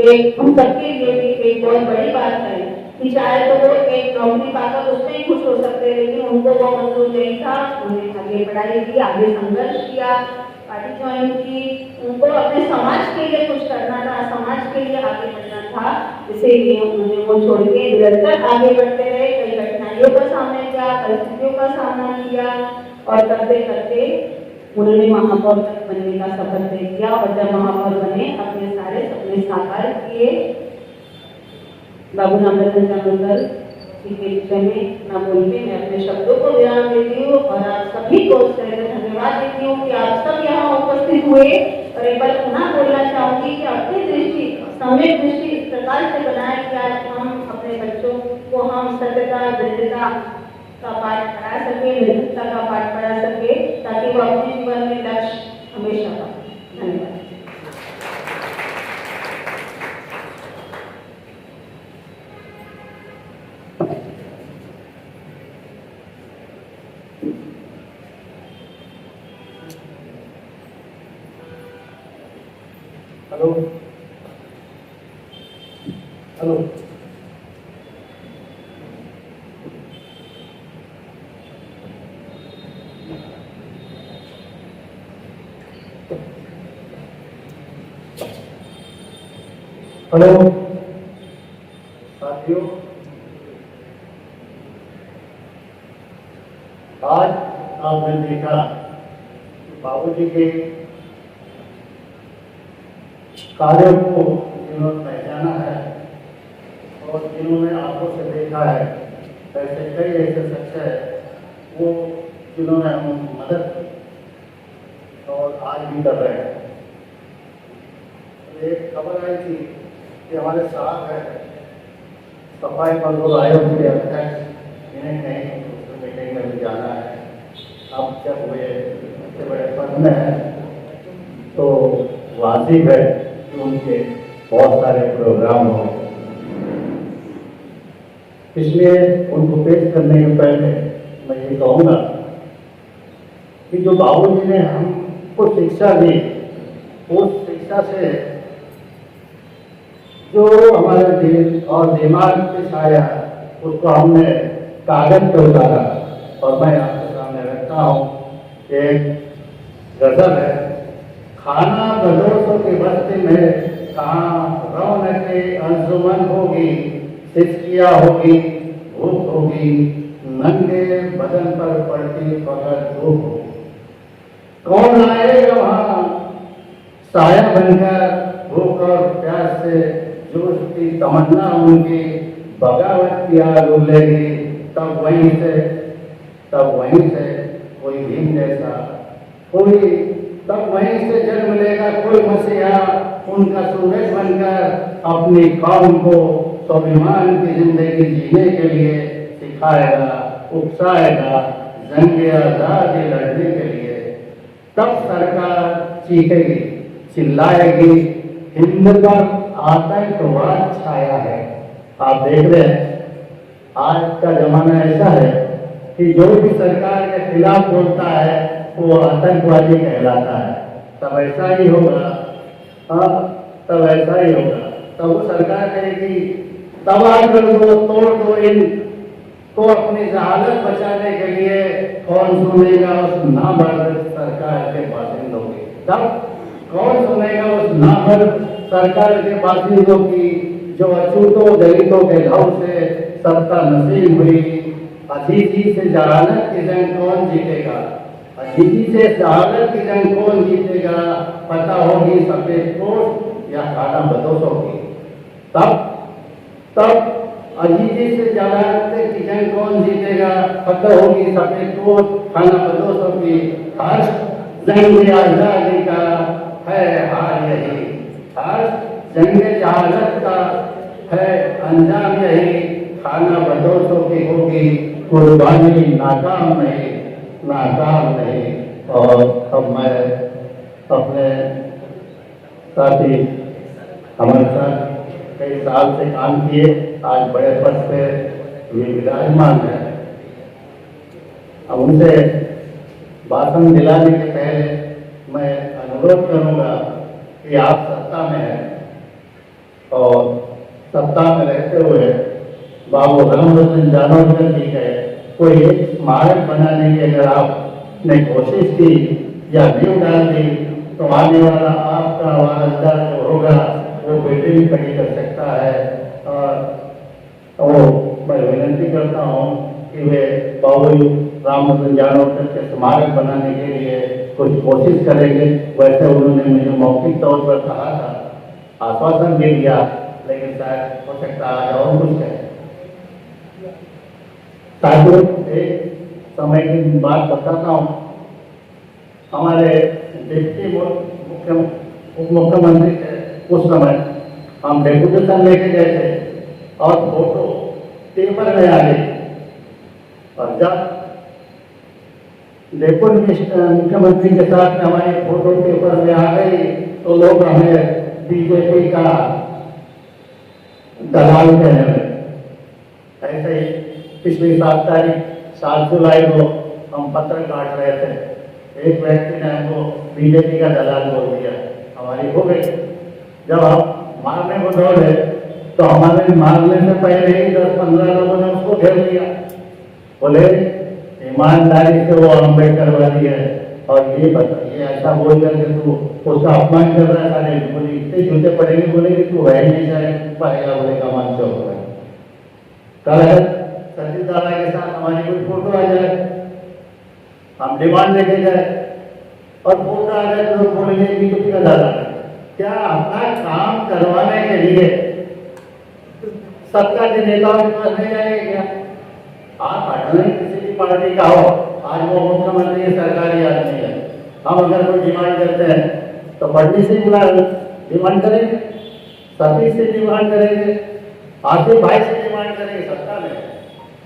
एक हम सबके लिए भी एक बहुत बड़ी बात है कि चाहे तो वो एक नौकरी पाकर उसमें ही खुश हो सकते, लेकिन उनको वो मंजूर नहीं था। उन्हें आगे पढ़ाई की, आगे संघर्ष किया, पार्टी ज्वाइन की। उनको अपने समाज के लिए कुछ करना था, समाज के लिए आगे बढ़ना था, इसीलिए उन्होंने वो छोड़ के निरंतर आगे बढ़ते रहे। कई कठिनाइयों का सामना किया, परिस्थितियों का सामना किया और करते करते उन्होंने महापौर तक बनने का सफर तय किया। और जब महापौर बने अपने सारे सपने साकार किए। बाबू रामचंद्र जामुनकर जी के विषय में ना बोल के मैं अपने शब्दों को विराम देती हूँ और आप सभी को धन्यवाद देती हूँ कि आप सब यहाँ उपस्थित हुए। और एक बार पुनः बोलना चाहूंगी कि अपनी दृष्टि, सम्यक दृष्टि इस प्रकार से बनाए कि आज हम अपने बच्चों को हम सत्यता, दृढ़ता का पाठ पढ़ा सके, निर्भीकता का पाठ पढ़ा सके, ताकि वो अपने जीवन में लक्ष्य हमेशा पाए। धन्यवाद। हेलो हेलो हेलो साथियों, आज आपने देखा बाबूजी के कार्यों को जिन्होंने पहचाना है और जिन्होंने आंखों से देखा है, ऐसे कई ऐसे शख्स है वो जिन्होंने हम मदद की और आज भी कर रहे हैं। एक खबर आई थी कि हमारे साथ है सफाई मजदूर आयोग के अध्यक्ष, इन्हें कहीं दूसरी मीटिंग में भी जाना है। अब जब वे इतने बड़े पद में है तो वाजिब है कि उनके बहुत सारे प्रोग्राम हो, इसलिए उनको पेश करने के पहले मैं ये कहूँगा कि जो बाबूजी ने हमको शिक्षा दी, उस शिक्षा से जो हमारे दिल और दिमाग पे छाया उसको हमने कागज पे उतारा। और मैं आपके सामने रखता हूँ कि गजल है, खाना बदोसों की बस्ती में कहाँ रौनकें अंजुमन होगी, सिसकिया होगी, भूख होगी, नंगे बदन पर पड़ती फकत धूप होगी। कौन आएगा वहाँ साया बनकर, भूख और प्यास से जूझती तमन्ना उनकी बगावत की आग उगलेगी। तब वहीं से कोई भीम जैसा कोई, तब वहीं से जन्म लेगा कोई मसीहा, उनका सूरज बनकर अपनी कौम को स्वाभिमान की जिंदगी जीने के लिए सिखाएगा, उकसाएगा, जंगे आजादी लड़ने के लिए। तब सरकार चीखेगी, चिल्लाएगी, हिंद पर आतंकवाद छाया है। आप देख रहे हैं आज का जमाना ऐसा है कि जो भी सरकार के खिलाफ बोलता है वो आतंकवादी कहलाता है। तब ऐसा ही होगा, तब ऐसा ही होगा। तब वो सरकार कहेगी तबाह कर दो, तोड़ दो इनको अपनी जहालत बचाने के लिए। कौन सुनेगा उस नामर्द सरकार के बासिंदों की? तब कौन सुनेगा उस नामर्द सरकार के बासिंदों की जो अछूतों दलितों के घाव से सत्ता नसीब हुई, अजीजी से जहालत की जंग कौन जीतेगा, अजीजी से जहालत की जंग कौन जीतेगा, पता होगी सफेद पोश या खाना बदोशों की। तब अजीजी से जहालत की जंग कौन जीतेगा, पता होगी सफेद पोश खाना बदोशों की। हर जंग आजादी का है हार यही, हर जंग जहालत का है अंजाम यही, खाना बदोशों की होगी कुर्बानी नाकाम नहीं, नाकाम नहीं। और अब मैं अपने साथी हमारे साथ कई साल से काम किए, आज बड़े पद पे विराजमान है, अब उनसे भाषण दिलाने के पहले मैं अनुरोध करूंगा कि आप सत्ता में हैं और सत्ता में रहते हुए बाबू रामरतन जानोरकर जी के कोई एक स्मारक बनाने की अगर आपने कोशिश की या नींव डाल दी तो आने वाला आपका वारसदार जो होगा वो बेटे भी खड़ी कर सकता है। और मैं विनती करता हूँ कि वे बाबू रामरतन जानोरकर के स्मारक बनाने के लिए कुछ कोशिश करेंगे। वैसे उन्होंने मुझे मौखिक तौर पर कहा था, आश्वासन दे दिया, लेकिन शायद हो सकता है और कुछ है। साथियों, एक समय की बात बताता हूँ। हमारे डिप्टी उप मुख्यमंत्री थे उस समय, हम डेपुटेशन लेके गए थे और फोटो पेपर में आ गई, और जब डेपुटी मुख्यमंत्री के साथ में हमारी फोटो पेपर में आ गई तो लोग हमें बीजेपी का दलाल कहने लगे। ऐसे ही पिछली 7 जुलाई को हम पत्र काट रहे थे, एक व्यक्ति ने हमको बीजेपी का दलाल बोल दिया, हमारी हो गई। जब हम मारने को दौड़े तो हमारे मारने से पहले ही 10-15 लोगों ने उसको घेर लिया, बोले ईमानदारी से वो अम्बेडकर वाली है और ये बताइए ऐसा बोल करके तू उसका अपमान कर रहा था। बोले इतने जूते पड़ेंगे, बोले कि तू है नहीं जाए पाएगा, बोले का मान चौक है। कल सतीश दादा के साथ हमारी कोई फोटो आ जाए, हम डिमांड लेके जाए और फोटो आ जाए तो लोग बोलेंगे बीजेपी का दादा। क्या अपना काम करवाने के लिए सत्ता के नेताओं के पास नहीं जाएंगे क्या? आप हटने किसी भी पार्टी का हो, आज वो मुख्यमंत्री सरकारी आदमी है, हम अगर कोई डिमांड करते हैं तो फडणवीस से डिमांड करेंगे, सतीश से डिमांड करेंगे, आसिफ भाई से डिमांड करेंगे सत्ता में।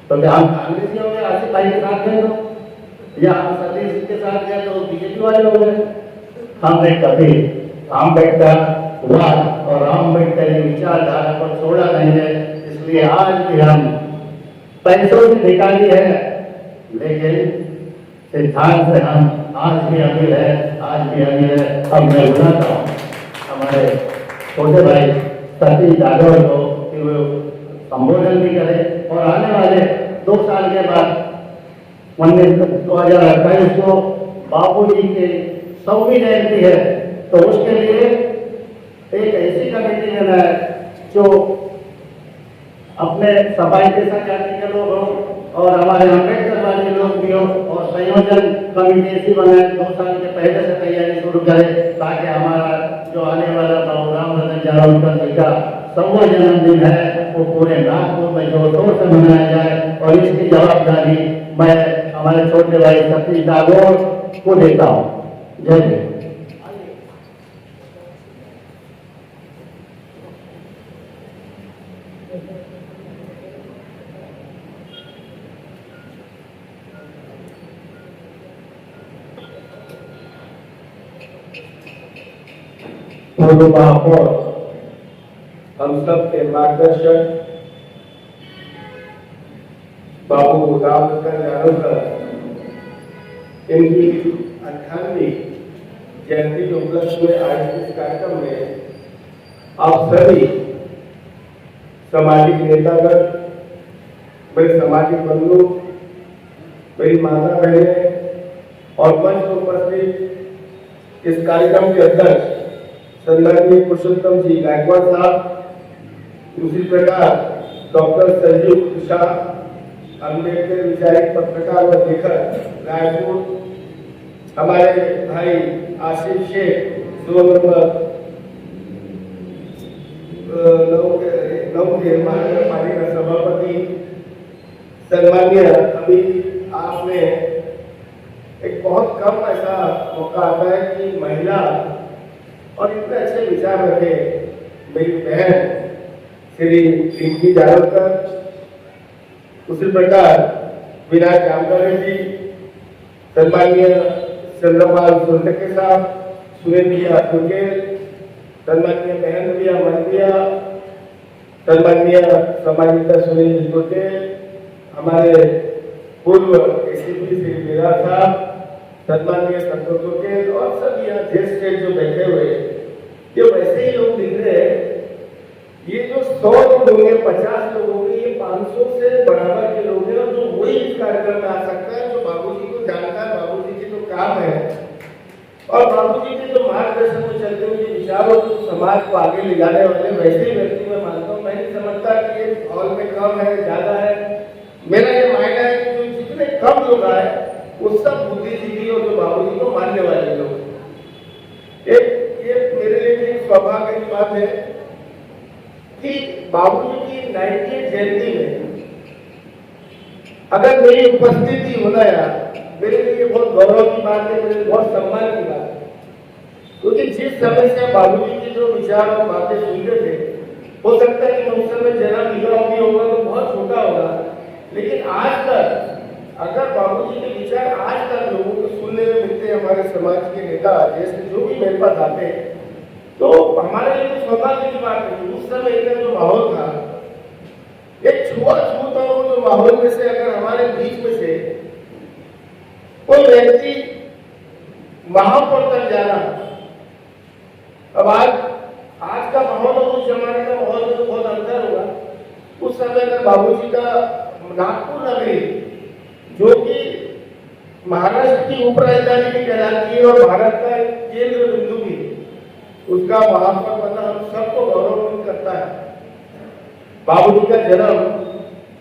तो क्या हम कांग्रेसी हो गए आसिफ भाई के साथ गए तो, या हम सतीश के साथ गए तो बीजेपी वाले हो गए? हमने कभी अम्बेडकर और अम्बेडकर की विचारधारा को छोड़ा नहीं है, इसलिए आज भी हम पैसों से निकाली है, लेकिन सिद्धांत से हम आज भी अमीर है, आज भी अमीर है। अब मैं बुलाता हूँ हमारे छोटे भाई सतीश यादव को कि वो संबोधन भी करें और आने वाले 2 साल के बाद 2028 को बापू जी की 100वीं जयंती है, तो उसके लिए एक ऐसी कमेटी लेना है जो अपने सफाई पेशा जाति के लोग हों और हमारे अम्बेडकर वाले लोग भी हों, और संयोजन कमेटी ऐसी बनाए 2 साल के पहले से तैयारी शुरू करें, ताकि हमारा जो आने वाला बाबू रामरतन जानोरकर जी का 100वां जन्मदिन है वो पूरे नागपुर में जोर से मनाया जाए। और इसकी जवाबदारी मैं हमारे छोटे भाई सतीश दागोर को देता हूँ। जय हिंद। पूर्व महापौर हम सब के मार्गदर्शक बाबू रामरतन जानोरकर, इनकी 98वीं जयंती के उपलक्ष्य में आयोजित इस कार्यक्रम में आप सभी सामाजिक नेतागण, मेरे सामाजिक बंधु, मेरी माता बहनें और मंच पर उपस्थित इस कार्यक्रम के अध्यक्ष संदर्भीय पुरुषोत्तम जी गायकवाड़ साहब, दूसरी प्रकार डॉक्टर संजीव शाह, अम्बेडकर विचारित पत्रकार व लेखक रायपुर हमारे भाई आसिफ शेख 2 नंबर 9 के महानगरपालिका सभापति, सम्मानीय, अभी आपने एक बहुत कम ऐसा मौका आता है कि महिला और इतने अच्छे विचार रखे मेरी बहन श्री रिंकी जावलकर, उसी प्रकार विनायक जामकर जी, सम्मानीय चंद्रपाल सोलटके साहब, सुरेंद्र कुकेल, सम्मानीय महेंद्र मंडिया, सम्मानीय समाजिता सुनील कुकेल, हमारे पूर्व एसीपी श्री मीरा साहब, सम्मानीय संतोष कुकेल और सब यहाँ ज्येष्ठ जो बैठे हुए, ये वैसे ही लोग दिख रहे हैं। ये जो 100 लोग होंगे, 50 लोग होंगे, ये 500 से बराबर के लोग हैं और जो वही इस कार्यक्रम में आ सकता है, जो बाबूजी को जानता है, बाबूजी के जो काम है और बाबूजी के जो मार्गदर्शन में चलते हुए विचारों को समाज को आगे ले जाने वाले वैसे ही व्यक्ति मैं मानता हूँ। मैं नहीं समझता कि ये हॉल में कम है ज्यादा है, मेरा ये मायना है कि जो जितने कम लोग आए वो सब बुद्धिजीवी और जो बाबूजी को मानने वाले लोग। एक ये मेरे लिए एक सौभाग्य की बात है कि बाबूजी की 90वीं जयंती में अगर मेरी उपस्थिति होना यार, मेरे लिए बहुत गौरव की बात है, मेरे लिए बहुत सम्मान की बात है, क्योंकि जिस समय से बाबूजी के जो विचार और बातें सुनते थे, हो सकता है कि उस समय जन्म लिया भी होगा तो बहुत छोटा होगा, लेकिन आज तक अगर बाबूजी के विचार आज तक लोगों को सुनने में मिलते हैं, हमारे समाज के नेता जैसे जो भी मेरे पास आते हैं, तो हमारे लिए सौभाग्य की बात है। उस समय का जो माहौल था, एक छुआछूत और जो माहौल में से अगर हमारे बीच में से कोई व्यक्ति वहां पर तक जाना, अब आज का माहौल और उस जमाने का माहौल में तो बहुत अंतर होगा। उस समय का बाबूजी का नागपुर नगरी, जो कि महाराष्ट्र की उप राजधानी भी कहलाती है और भारत का एक केंद्र बिंदु भी, उसका वहां पर बना हम सबको गौरवान्वित करता है। बाबूजी का जन्म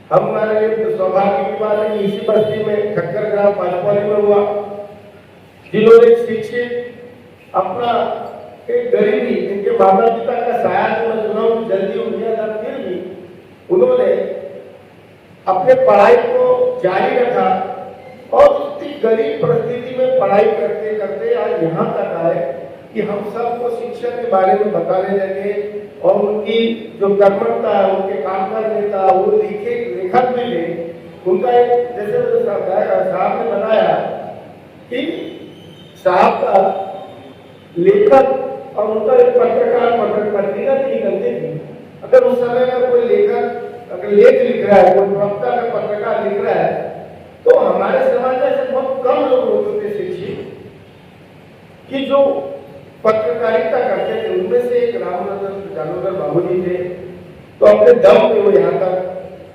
हमारे लिए सौभाग्य की बात है कि इसी बस्ती में ठक्कर ग्राम पांचपाली में हुआ, जिन्होंने शिक्षित अपना एक गरीबी, इनके माता पिता का साया तो मैं सुना हूं जल्दी उठ गया था, फिर भी उन्होंने अपने पढ़ाई को जारी रखा और उसकी गरीब परिस्थिति में पढ़ाई करते करते आज यहाँ तक आए कि हम सबको शिक्षा के बारे में बताने लगे और उनकी जो कर्मठता है, उनके काम करने का, वो लेखक भी थे। उनका एक जैसे साहब ने बताया कि साहब का लेखक और उनका एक पत्रिका भी निकलती थी। अगर उस समय में कोई लेखक अगर लेख लिख रहा है, कोई प्रवक्ता अगर पत्रकार लिख रहा है, तो हमारे समाज में ऐसे बहुत कम लोग होते थे शिक्षित कि जो पत्रकारिता करते थे। उनमें से एक रामनगर जानोदर बाबूजी थे, तो अपने दम पे वो यहाँ तक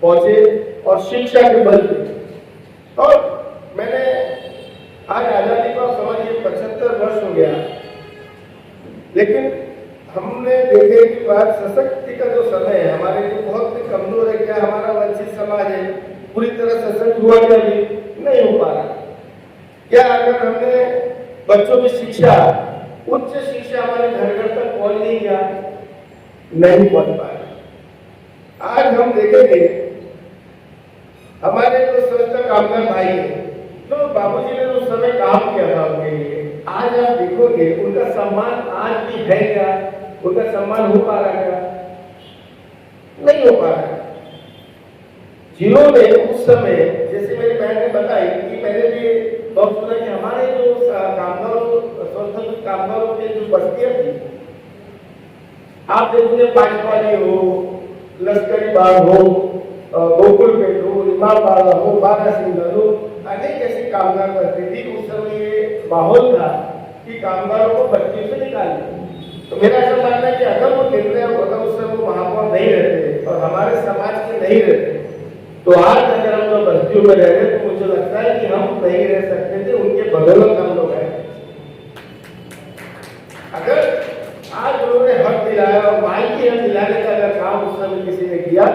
पहुंचे और शिक्षा के बल पे। और मैंने आज आजादी का समझिए 75 वर्ष हो गया, लेकिन हमने देखे कि बात सशक्ति का जो समय है हमारे लिए बहुत ही कमजोर है। क्या हमारा वंचित समाज है पूरी तरह सशक्त हुआ क्या? भी नहीं हो पा रहा। क्या अगर हमने बच्चों की शिक्षा, उच्च शिक्षा हमारे घर घर तक पहुंच नहीं गया? नहीं पहुंच पा रहा। आज हम देखेंगे हमारे जो स्वतंत्र कामगार भाई है, जो बाबूजी ने उस समय काम किया था उनके लिए, आज आप देखोगे उनका सम्मान आज भी है क्या? उनका सम्मान हो पा रहा है क्या? नहीं हो पा रहा है। जिन्होंने उस समय, जैसे मेरी बहन ने बताई कि मैंने भी बहुत सुना कि हमारे जो कामगारों, स्वतंत्र कामगारों के जो बस्तियां थी, आप देखोगे पांचपाली हो, लश्करी बाग हो, गोकुलपेट हो, इमामबाड़ा हो, बारासिंगा हो, अनेक ऐसी कामगार बस्ती थी। उस समय ये माहौल था कि कामगारों को बस्तियों से निकाले। तो मेरा ऐसा मानना है कि अगर वो निर्णय होता उस समय वो वहां पर नहीं रहते और हमारे समाज के नहीं रहते, तो आज अगर हम लोग बस्तियों में रह रहे तो मुझे लगता है कि हम नहीं रह सकते थे, उनके बदौलत हम लोग हैं। अगर आज उन्होंने हक दिलाया और माई की हक दिलाने का अगर काम उस समय किसी ने किया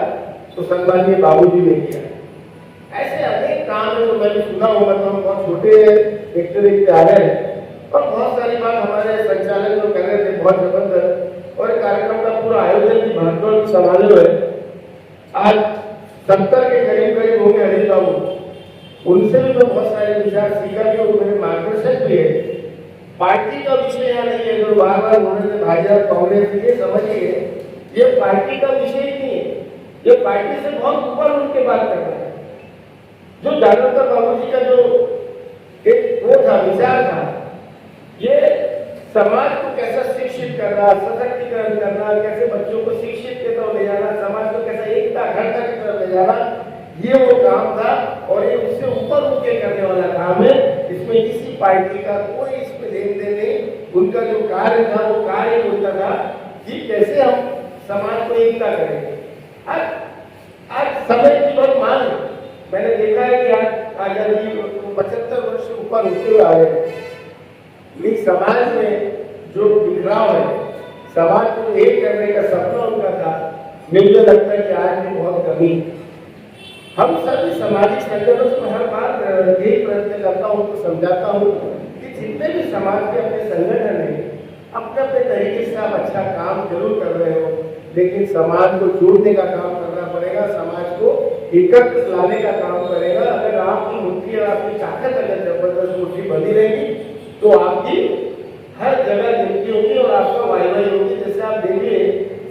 तो सम्मानीय बाबूजी ने किया। ऐसे अनेक काम है जो मैंने सुना हूँ, मतलब हम बहुत छोटे देखते आ रहे हैं और बहुत सारी बात हमारे संचालक जो कर रहे थे बहुत जबरदस्त, और कार्यक्रम का पूरा आयोजन भी महत्वपूर्ण संभाले हुए आज 70 के करीब होंगे हरीश बाबू, उनसे भी मैं बहुत सारे विचार सीखा कि वो मेरे मार्गदर्शक भी है। पार्टी का विषय यहाँ नहीं है जो बार बार उन्होंने भाजपा कांग्रेस, ये समझिए ये पार्टी का विषय ही नहीं है, ये पार्टी से बहुत ऊपर उठ के बात कर रहा है। जो ज्यादातर बाबूजी का जो एक वो था, विचार था, ये समाज को कैसा शिक्षित करना, सशक्तिकरण करना, कैसे बच्चों को शिक्षित के तरफ ले जाना, समाज को कैसा एकता अखंडता की तरफ ले जाना, ये वो काम था और ये उससे ऊपर उठ के करने वाला काम है। इसमें किसी पार्टी का कोई इसमें लेन देन नहीं। उनका जो कार्य था वो कार्य होता था कि कैसे हम समाज को एकता करेंगे। आज समय की बहुत मांग है। मैंने देखा है कि आज आजादी 75 वर्ष से ऊपर होते हुए आ रहे हैं। समाज में जो बिखराव है, समाज को एक करने का सपना उनका था, मुझे लगता है कि आज भी बहुत कमी। हम सभी सामाजिक संगठनों से हर बार यही प्रयत्न करता हूँ, तो समझाता हूँ कि जितने भी समाज के अपने संगठन हैं, अपने अपने तरीके से आप अच्छा काम जरूर कर रहे हो, लेकिन समाज को जोड़ने का काम करना पड़ेगा, समाज को एकत्र लाने का काम करेगा। अगर आपकी मुट्ठी और आपकी ताकत अगर जबरदस्त मुट्ठी बनी रहेगी तो आपकी हर जगह गिनती होगी और आपका वाईवाई होगी। जैसे आप देखिए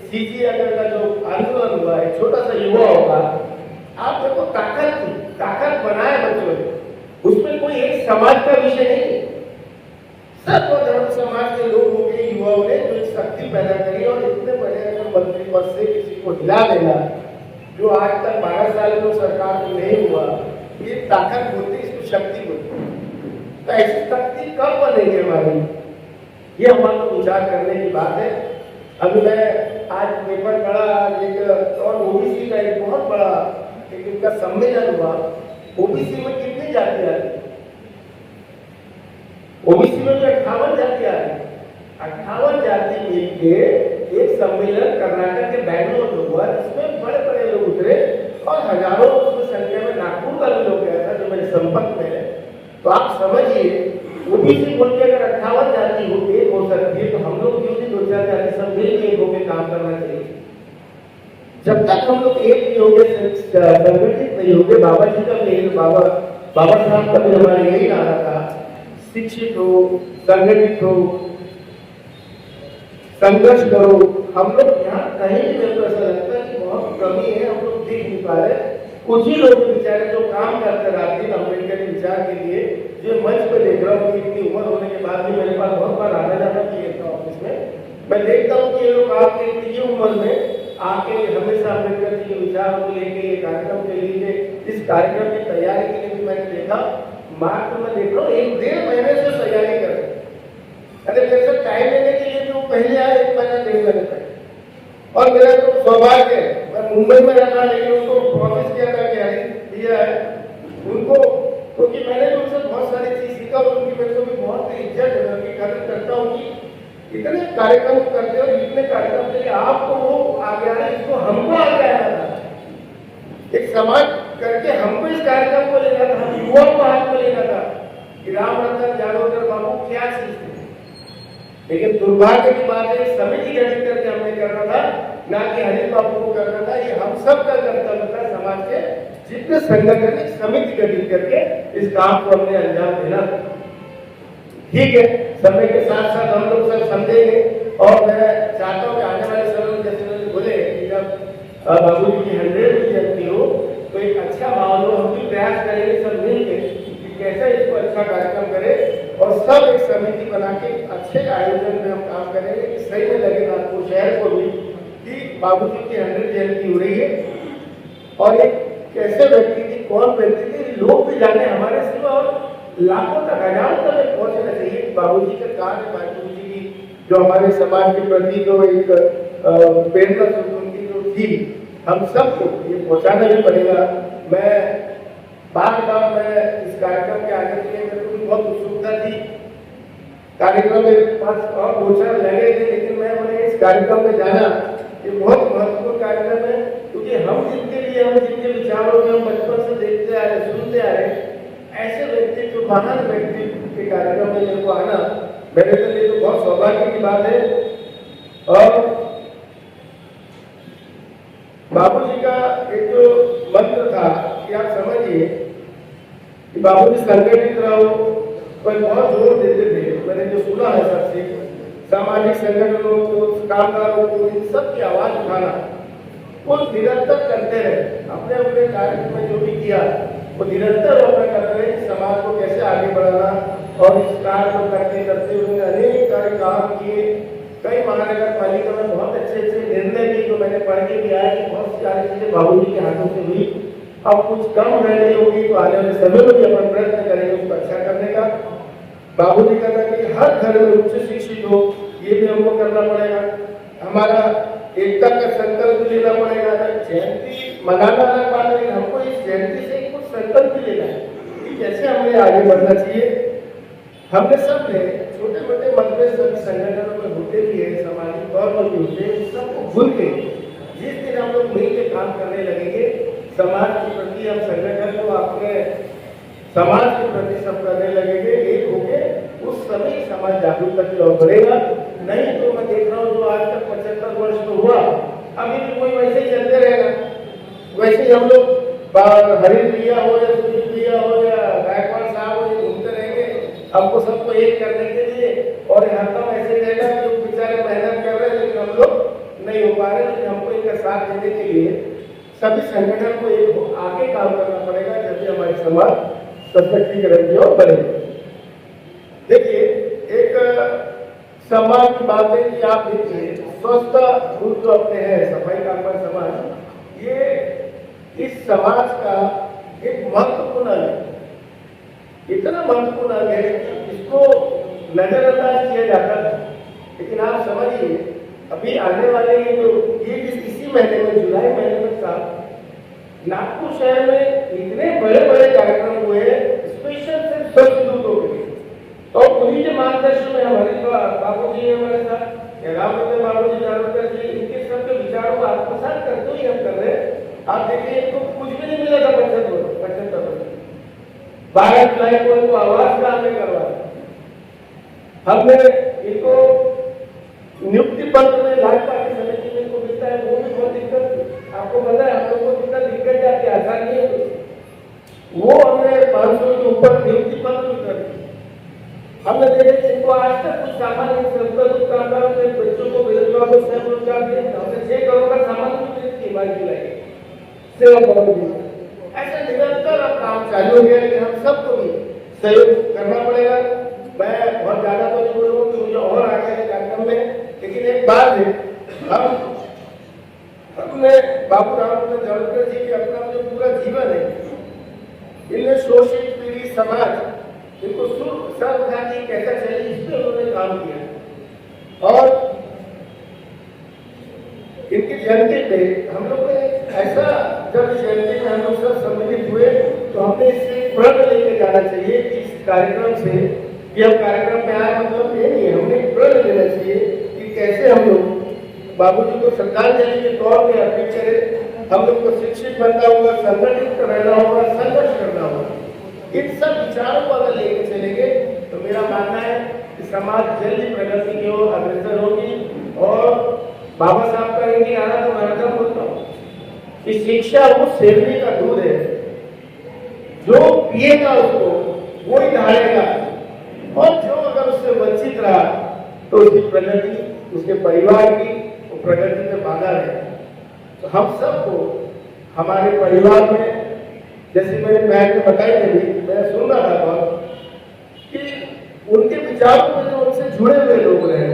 सीजी अगर का जो आंदोलन हुआ है, छोटा सा युवा होगा, आप देखो ताकत बनाए बच्चों ने, उसमें कोई एक समाज का विषय नहीं, सब धर्म समाज के लोग होंगे, युवाओं ने जो एक शक्ति पैदा करी और इतने बड़े मंत्री पद से किसी को हिला देना, जो आज तक 12 साल में सरकार में नहीं हुआ, ये ताकत बोलती, इसको शक्ति बोलती। तो ऐसी शक्ति कब बनेगी हमारी, ये हमारा विचार करने की बात है। अभी मैं आज पेपर पढ़ा एक और ओबीसी का एक बहुत बड़ा एक इनका सम्मेलन हुआ। ओबीसी में कितनी जातियां आती? ओबीसी में तो 58 जातियां आती। 58 जाति मिलके एक सम्मेलन कर्नाटक के बैंगलोर में हुआ, जिसमें बड़े बड़े लोग उतरे और हजारों उसमें संख्या में नागपुर का भी लोग गया था जो मेरे संपर्क में है। तो आप समझिए ओबीसी बोल के अगर 58 जाति हो एक हो सकती है, तो हम लोग क्यों नहीं 2-4 जाति सब मिलकर एक होकर काम करना चाहिए। जब तक हम लोग एक नहीं होंगे, संगठित नहीं होंगे, बाबा जी का भी बाबा साहब का भी हमारा यही नारा था, शिक्षित हो, संगठित हो, संघर्ष करो। हम लोग यहाँ कहीं भी मेरे को ऐसा लगता है कि बहुत कमी है, हम लोग दिख नहीं पा रहे। कुछ ही लोग बेचारे जो काम करते रहते हैं अम्बेडकर के विचार के लिए, जो मंच पे देख रहा हूँ कि इतनी उम्र होने के बाद भी मेरे पास बहुत बार आना जाना किया ऑफिस में, मैं देखता हूँ कि ये लोग आपके ये उम्र में आके हमेशा अम्बेडकर जी के विचार को लेके ये कार्यक्रम के लिए, इस कार्यक्रम की तैयारी के लिए भी मैंने देखा, मार्च में देख रहा हूँ 1-1.5 महीने से तैयारी कर रहे हैं। अरे मेरे से टाइम लेने के लिए तो पहले आए 1 महीना 1.5 महीने तक। और मेरा तो सौभाग्य है, मैं मुंबई में रहता, लेकिन उनको प्रॉमिस किया था कि दिया है उनको, क्योंकि मैंने भी उनसे बहुत सारी चीज सीखा और उनकी मेरे को भी बहुत इज्जत है, उनकी कदर करता हूँ कि इतने कार्यक्रम करते हो, इतने कार्यक्रम के लिए आपको वो आ गया है, इसको हमको आ गया है। एक समाज करके हमको इस कार्यक्रम को लेना था, हम युवाओं को हाथ में लेना था कि राम रतन जानोदर बाबू क्या चीज थी। लेकिन दुर्भाग्य की बात है, समिति गठित करके हमने करना था, ना कि हरीश बाबू को करना था। ये हम सब का कर्तव्य था, समाज के जितने संगठन एक समिति गठित करके इस काम को हमने अंजाम देना। ठीक है, समय के साथ साथ हम लोग सब समझेंगे और मैं चाहता हूँ कि आने वाले समय में जैसे मैंने बोले कि जब बाबू जी की 100वीं जयंती हो तो एक अच्छा माहौल हो, हम भी प्रयास करेंगे सब मिलकर कि कैसे इसको अच्छा कार्यक्रम करें और सब एक समिति बना के अच्छे आयोजन में हम काम करेंगे कि सही में लगे नागपुर शहर को भी कि बाबू जी की 100वीं जयंती हो रही है। और एक कैसे व्यक्ति थी, कौन व्यक्ति थी, लोग भी जाने हमारे सिवा और लाखों तक हजारों तक पहुंचना चाहिए। बाबूजी का कार्य, बाबूजी की जो हमारे समाज के प्रति जो एक प्रेरणा उनकी जो थी, हम सबको ये पहुंचाना भी पड़ेगा। मैं बार मैं इस कार्यक्रम के आगे के लिए मेरे को भी बहुत उत्सुकता थी। कार्यक्रम में 5 और 2-4 लगे थे, लेकिन मैं उन्हें इस कार्यक्रम में जाना ये बहुत महत्वपूर्ण कार्यक्रम है, क्योंकि हम जिनके विचारों में हम बचपन से देखते आ रहे, सुनते आ रहे, ऐसे व्यक्ति जो महान व्यक्ति के कार्यक्रम में मेरे को आना मेरे लिए तो बहुत सौभाग्य की बात है। और बाबूजी का एक जो मंत्र था कि आप समझिए कि बाबूजी संगठित रहो पर बहुत जोर देते थे। मैंने जो सुना है सबसे, सामाजिक संगठनों को, कामगारों को, इन सब की आवाज उठाना वो निरंतर करते रहे। अपने अपने कार्यक्रम में जो भी किया वो निरंतर अपना करते रहे कि समाज को कैसे आगे बढ़ाना, और इस कार्य को करते करते उन्होंने अनेक सारे काम किए। कई महानगर पालिका में बहुत अच्छे अच्छे निर्णय किए जो मैंने पढ़ के भी आया कि बहुत सारी चीजें बाबूजी के हाथों से हुई। अब कुछ कम रह गई होगी तो आने वाले समय में भी अपन प्रयत्न करेंगे उसको अच्छा करने का। बाबूजी कहना कि हर घर में उच्च शिक्षित हो, ये भी हमको करना पड़ेगा। हमारा एकता का संकल्प लेना पड़ेगा। जयंती मनाना अलग बात है, लेकिन हमको इस जयंती से कुछ संकल्प भी लेना है कि कैसे हमें आगे बढ़ना चाहिए। हमने सब ने छोटे मोटे मतभेद सभी संगठनों में होते भी है, सामाजिक तौर पर भी होते हैं, सबको भूल के जिस दिन हम लोग मिल के काम करने लगेंगे, समाज के प्रति हम संगठन को अपने समाज के प्रति सब करने लगेंगे एक होके, उस समय समाज जागरूकता की ओर बढ़ेगा। नहीं तो मैं देख रहा हूँ जो आज तक 75 वर्ष तो हुआ, अभी भी कोई वैसे ही चलते रहेगा। वैसे ही हम लोग हरीश भैया हो या सुनील भैया हो या गायकवाड़ साहब हो, घूमते रहेंगे हमको सबको एक करने के लिए, और हरदम ऐसे रहेगा कि लोग बेचारे मेहनत कर रहे हैं लेकिन हम लोग नहीं हो पा रहे। लेकिन हमको इनका साथ देने के लिए सभी संगठन को एक आगे काम करना पड़ेगा, जब भी हमारी समाज सशक्तिकरण की ओर बढ़ेगी। देखिए एक समाज की बात है कि आप देखिए स्वच्छता ग्रुप जो अपने हैं, सफाई कामगार समाज, ये इस समाज का एक महत्वपूर्ण अंग है। इतना महत्वपूर्ण अंग है कि इसको नजरअंदाज किया जाता है। लेकिन आप समझिए अभी आने वाले ये इसी महीने में, जुलाई महीने में साहब, नागपुर शहर में इतने बड़े बड़े कार्यक्रम हुए स्पेशल सिर्फ स्वच्छ दूतों के लिए। और उन्हीं के मार्गदर्शन में हमारे बाबू जी हमारे साथ, रामचंद्र बाबू जी, जावड़ेकर जी, इनके सबके विचारों को आत्मसात करते हुए हम कर रहे हैं। आप देखिए इनको कुछ भी नहीं मिला था 75 12 जुलाई को इनको आवास का हमने करवाया। हमने इनको नियुक्ति पत्र में भाजपा की समिति में इनको मिलता है, वो भी बहुत दिक्कत, आपको पता है हम लोग को कितना दिक्कत जाती है, आसान नहीं है। वो हमने 500 के ऊपर नियुक्ति पत्र भी कर दिया। हमने देखे इनको आज तक कुछ सामान्य संस्कृत कामगारों के बच्चों को बेरोजगार को स्वयं रोजगार दिए, हमने 6 करोड़ का सामान भी दिया सेवा करोगे। ऐसा निरंतर अब काम चालू हो गया, लेकिन हम सबको भी सहयोग करना पड़ेगा। मैं बहुत ज्यादा तो नहीं बोलूँगा कि मुझे और आगे है कार्यक्रम में, लेकिन एक बात है, हम अपने बाबू रामचंद्र जावड़ेकर जी के अपना जो पूरा जीवन है, इनमें शोषित पीड़ित समाज इनको सर्वसाधारण कैसा चले इस पर उन्होंने काम किया। और इनकी जयंती पे हम लोग ने ऐसा, जब जयंती में हम लोग सब सम्मिलित हुए तो हमने इससे प्रण लेके जाना चाहिए कि इस कार्यक्रम से, कि हम कार्यक्रम में आए मतलब ये नहीं है, हमने प्रण लेना चाहिए कि कैसे हम लोग बाबूजी को श्रद्धांजलि के तौर पर अर्पित करें। हम लोग को शिक्षित बनना होगा, संगठित रहना होगा, संघर्ष करना होगा। इन सब विचारों को अगर लेके चलेंगे तो मेरा मानना है कि समाज जल्दी प्रगति की ओर अग्रसर होगी। और बाबा साहब का एक नारा तो मैं हरदम बोलता हूँ कि शिक्षा वो शेरनी का दूध है, जो पिएगा उसको वो ही ढालेगा, और जो अगर उससे वंचित रहा तो उसकी प्रगति, उसके परिवार की वो प्रगति में बाधा है। तो हम सबको हमारे परिवार में, जैसे मेरे बहन ने बताई थी, मैं सुन रहा था बहुत कि उनके विचारों में जो उनसे जुड़े हुए लोग रहे,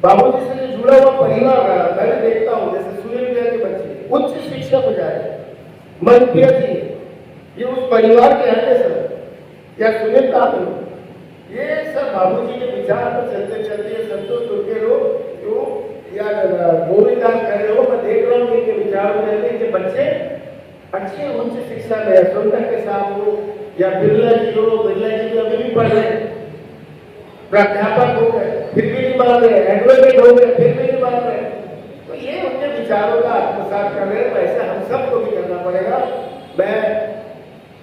बाबूजी से जो जुड़ा हुआ परिवार रहा, मैं देखता हूँ जैसे सुनील भैया के बच्चे उच्च शिक्षा को जाए, मनप्रिया जी ये उस परिवार के हैं सर, या सुनील कानू, ये सब बाबूजी के विचार पर चलते चलते संतोष टोके लोग जो या गोविंदास कर रहे हो, मैं देख रहा हूँ इनके विचार में रहते हैं कि बच्चे अच्छी उच्च शिक्षा में, सुंदर के साथ हो या बिरला जी हो, बिरला जी भी अभी भी पढ़ रहे, प्राध्यापक हो गए फिर भी नहीं मान रहे, एडवोकेट हो गए फिर भी नहीं मान रहे। ये उनके विचारों का आत्मसात कर रहे हैं, वैसे हम सबको भी करना पड़ेगा। मैं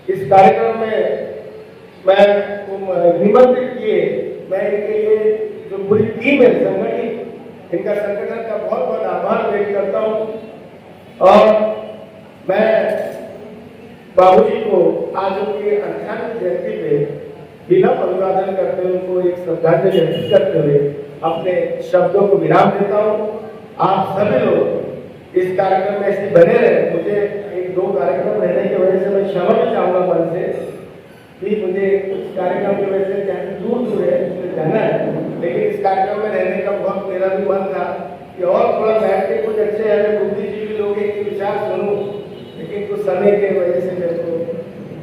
इस कार्यक्रम में मैं निमंत्रित किए, मैं इनके लिए जो पूरी टीम है संगठित, इनका संगठन का बहुत बहुत आभार व्यक्त करता हूँ। और मैं बाबूजी को आज उनकी 98वीं जयंती पे बिना अभिवादन करते हुए उनको एक श्रद्धांजलि अर्पित करते हुए अपने शब्दों को विराम देता हूँ। आप सभी लोग इस कार्यक्रम में ऐसे बने रहे। मुझे एक दो कार्यक्रम रहने की वजह से मैं क्षमा भी चाहूंगा मन से कि मुझे कुछ कार्यक्रम की वजह से जहाँ दूर दूर है मुझे जाना है, लेकिन इस कार्यक्रम में रहने का बहुत मेरा भी मन था कि और थोड़ा बैठ के कुछ अच्छे है बुद्धिजीवी लोग के विचार सुनूं, लेकिन कुछ समय के वजह से मेरे को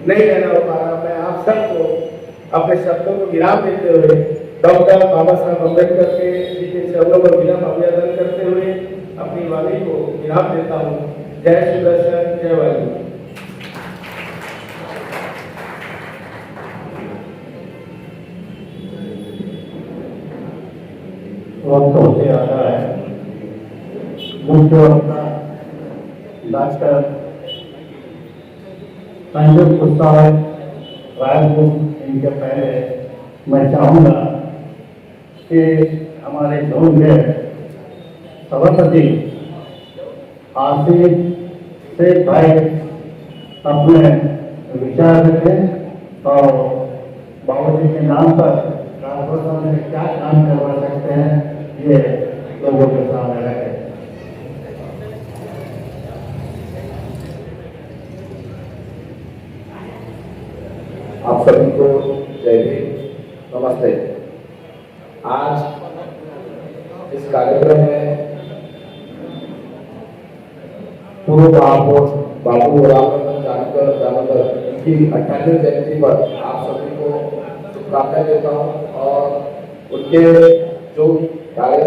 नहीं रहना हो पा रहा। मैं आप सबको अपने शब्दों को विराम देते हुए डॉक्टर बाबा साहब अम्बेडकर के जी के चरणों पर विराम अभिवादन करते हुए अपनी वाणी को विराम देता हूँ। जय सुदर्शन, जय वाली। वक्त होते आ रहा है। मुख्य वक्ता डॉक्टर संजय कुशवाहा रायपुर, इनके पहले मैं चाहूँगा कि हमारे जोन के सभापति आशीष शेख भाई अपने विचार रखें और बाबूजी के नाम पर कॉर्पोरेशन में क्या काम करवा सकते हैं ये लोगों के सामने रखें। आप सभी को जय भीम, नमस्ते। आज इस कार्यक्रम में पूर्व महापौर बाबू रामरतन जानकर इनकी 98वीं जयंती पर आप सभी को शुभकामनाएं देता हूँ और उनके जो कार्य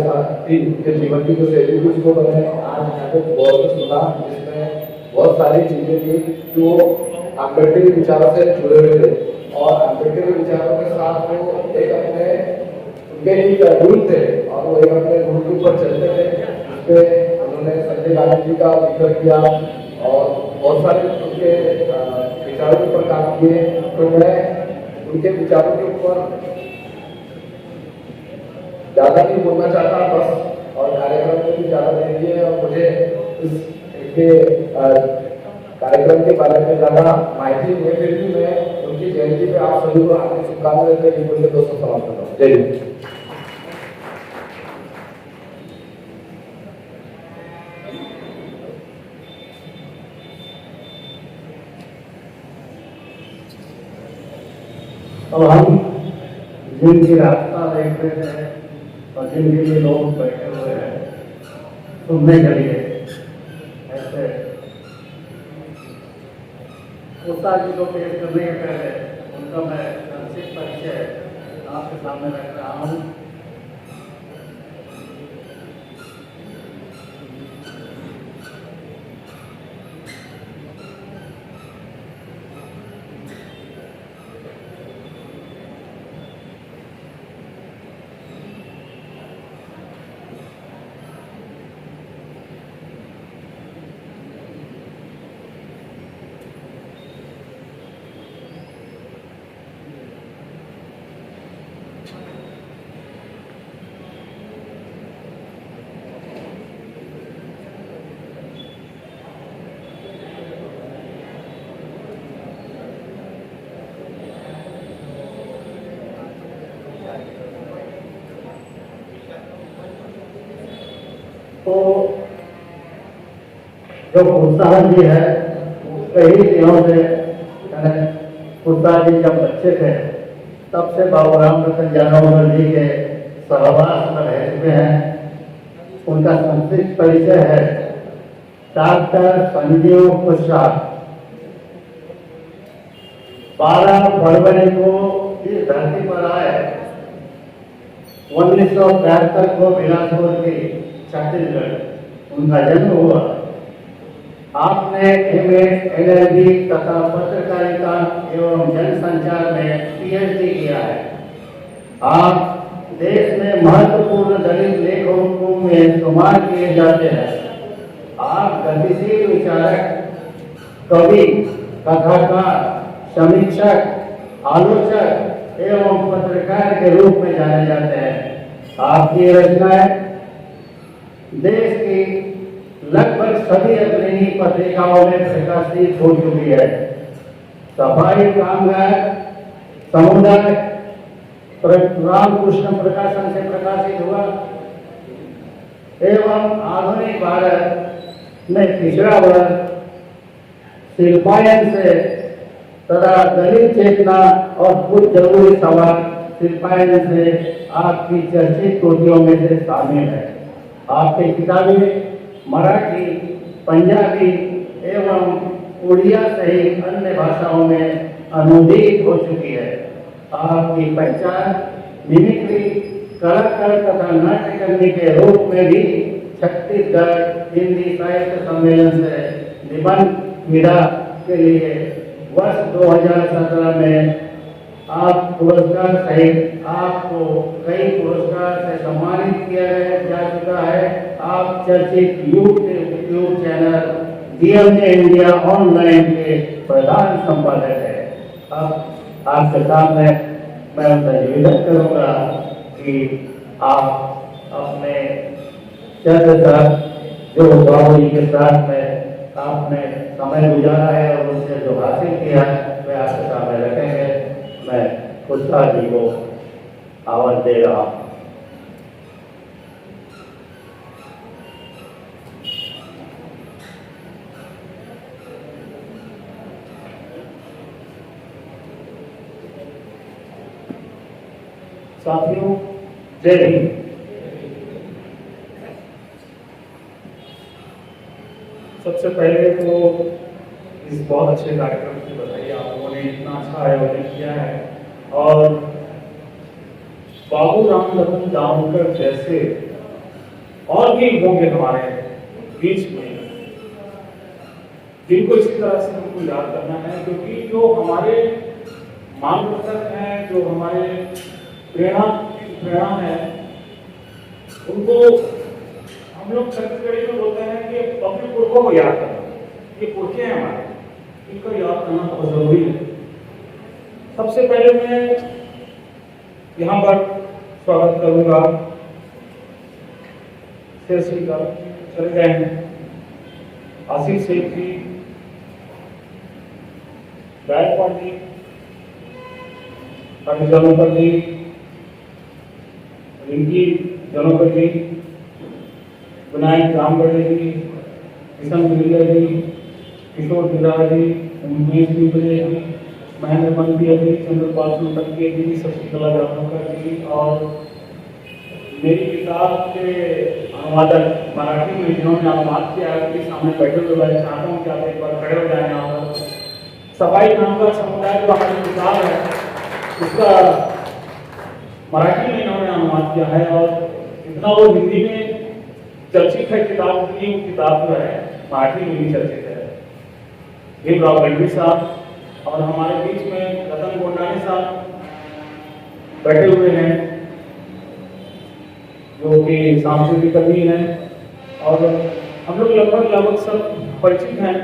थी, उनके जीवन की जो शैली थी उसको मैंने आज यहाँ पे बहुत सुना, जिसमें बहुत सारी चीजें थी जो अम्बेडकर के विचारों से जुड़े हुए थे और अम्बेडकर के विचारों के साथ वो एक अपने उनके एक रूल थे और वो एक अपने रूल के ऊपर चलते थे। उसपे उन्होंने संजय गांधी जी का जिक्र किया और बहुत सारे उनके विचारों के ऊपर काम किए। तो मैं उनके विचारों के ऊपर ज्यादा नहीं बोलना चाहता बस, और कार्यक्रम को भी ज्यादा दे दिए और मुझे इनके कार्यक्रम के बारे में ज्यादा माहिती नहीं है, फिर भी मैं उनकी जयंती पे आप सभी को हार्दिक शुभकामनाएं देते हुए मुझे दोस्तों समाप्त करता हूँ। जय हिंद। और हम जिनकी रास्ता देख रहे थे और जिनके लिए लोग बैठे हुए हैं सुनने के लिए, ऐसे उस्ताद जी को पेश करने के पहले उनका मैं संक्षिप्त परिचय आपके सामने रख रहा हूँ। तो जो कुशवाहा जी है कई दिनों से, कुशवाहा जी जब बच्चे थे तब से बाबू रामरतन जानवर जी के सहवास में रह चुके हैं। उनका संक्षिप्त परिचय है डॉक्टर संजीव कुशवाहा। 12 फरवरी को इस धरती पर आए। 1973 को बिलासपुर की छत्तीसगढ़ उनका जन्म हुआ। आपने MA LLB तथा पत्रकारिता एवं जनसंचार में PhD किया है। आप देश में महत्वपूर्ण दलित लेखकों में शुमार किए जाते हैं। गतिशील विचारक, कवि, कथाकार, समीक्षक, आलोचक एवं पत्रकार के रूप में जाने जाते हैं। आपकी रचनाएं देश की लगभग सभी अग्रणी पत्रिकाओं में प्रकाशित हो चुकी है। सफाई कामगार समुदाय रामकृष्ण प्रकाशन से प्रकाशित हुआ एवं आधुनिक भारत में पिछड़ा वर्ग शिल्पायन से तथा दलित चेतना और कुछ जरूरी सवाल शिल्पायन से आपकी चर्चित कृतियों में से शामिल है। आपकी किताबें मराठी, पंजाबी एवं उड़िया सहित अन्य भाषाओं में अनुदित हो चुकी है। आपकी पहचान मिमिक्री कलाकार तथा नाट्य करने के रूप में भी छत्तीसगढ़ हिंदी साहित्य सम्मेलन से निबंध क्रीड़ा के लिए वर्ष 2017 में आप पुरस्कार सहित आपको कई पुरस्कार से सम्मानित किया जा चुका है। आप चर्चित यूट्यूब चैनल डीएमजे इंडिया ऑनलाइन के प्रधान संपादक है। अब आपके सामने मैं उनसे निवेदन करूंगा कि आप अपने चंद साथ जो बाबू जी के साथ में आपने समय गुजारा है और उनसे जो हासिल किया है वह आपके सामने रखेंगे। मैं खुशा जी को आवाज दे रहा हूँ। साथियों, जय हिंद। सबसे पहले तो इस बहुत अच्छे कार्यक्रम की बधाई। आप लोगों ने इतना अच्छा आयोजन किया है और बाबू राम रतन जामकर जैसे और भी होंगे हमारे बीच में, जिनको इसी तरह से हमको याद करना है, क्योंकि जो हमारे मार्गदर्शक हैं, जो हमारे प्रेरणा है, उनको हम लोग छत्तीसगढ़ी में बोलते हैं कि अपने पुरखों को याद करना। ये पुरखे हैं हमारे, इनको याद करना बहुत जरूरी है। सबसे पहले मैं यहाँ पर स्वागत करूंगा श्री का चले गए हैं आशीष शेख जी, गायकवाड़ जी, जनोकर जी, रिंकी जनोकर जी, विनायक रामगढ़े जी, किशन गुलिया जी, किशोर बिरा जी, उमेश पिंपले जी, महेंद्र मनपिया जी, चंद्रपाल सोलंकी जी, शशिकला जामकर जी और मेरी किताब के अनुवादक मराठी में जिन्होंने अनुवाद किया है उनके सामने बैठे हुए मैं चाहता हूँ कि आप एक बार खड़े हो जाए यहाँ पर। सफाई कामगार समुदाय जो हमारी किताब है उसका मराठी में इन्होंने अनुवाद किया है और इतना वो हिंदी में चर्चित है किताब, की किताब जो है मराठी में भी चर्चित है। भीमराव गढ़वी साहब और हमारे बीच में रतन गोंडाने साहब बैठे हुए हैं जो कि सांस्कृतिक कर्मी हैं और हम लोग लगभग सब परिचित हैं,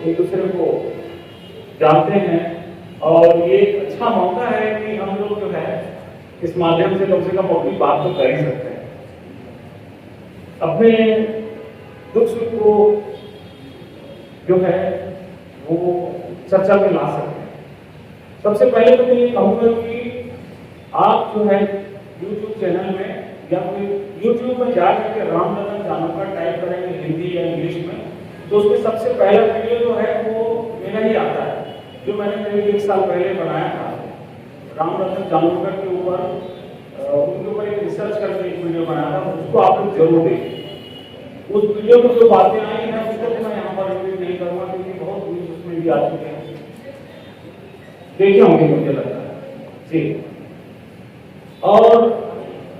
एक दूसरे को जानते हैं और ये एक अच्छा मौका है कि हम लोग जो है इस माध्यम से कम अपनी बात तो कर ही सकते हैं, अपने दुख सुख को जो है वो चर्चा में ला सकते हैं। सबसे पहले तो मैं ये कहूँगा कि आप जो है YouTube चैनल में या फिर YouTube में जा करके राम रतन जामकर टाइप करेंगे हिंदी या इंग्लिश में, तो उसमें सबसे पहला वीडियो जो है वो मेरा ही आता है, जो मैंने करीब 1 साल पहले बनाया था राम रतन जामकर के ऊपर, उनके ऊपर एक रिसर्च करके एक वीडियो बनाया था, उसको आप लोग जरूर देखिए। उस वीडियो में जो बातें आई हैं उसको तो मैं यहाँ पर रिपीट नहीं करूँगा क्योंकि बहुत व्यूज उसमें भी आ चुके हैं, देखे होंगे मुझे लगता है जी। और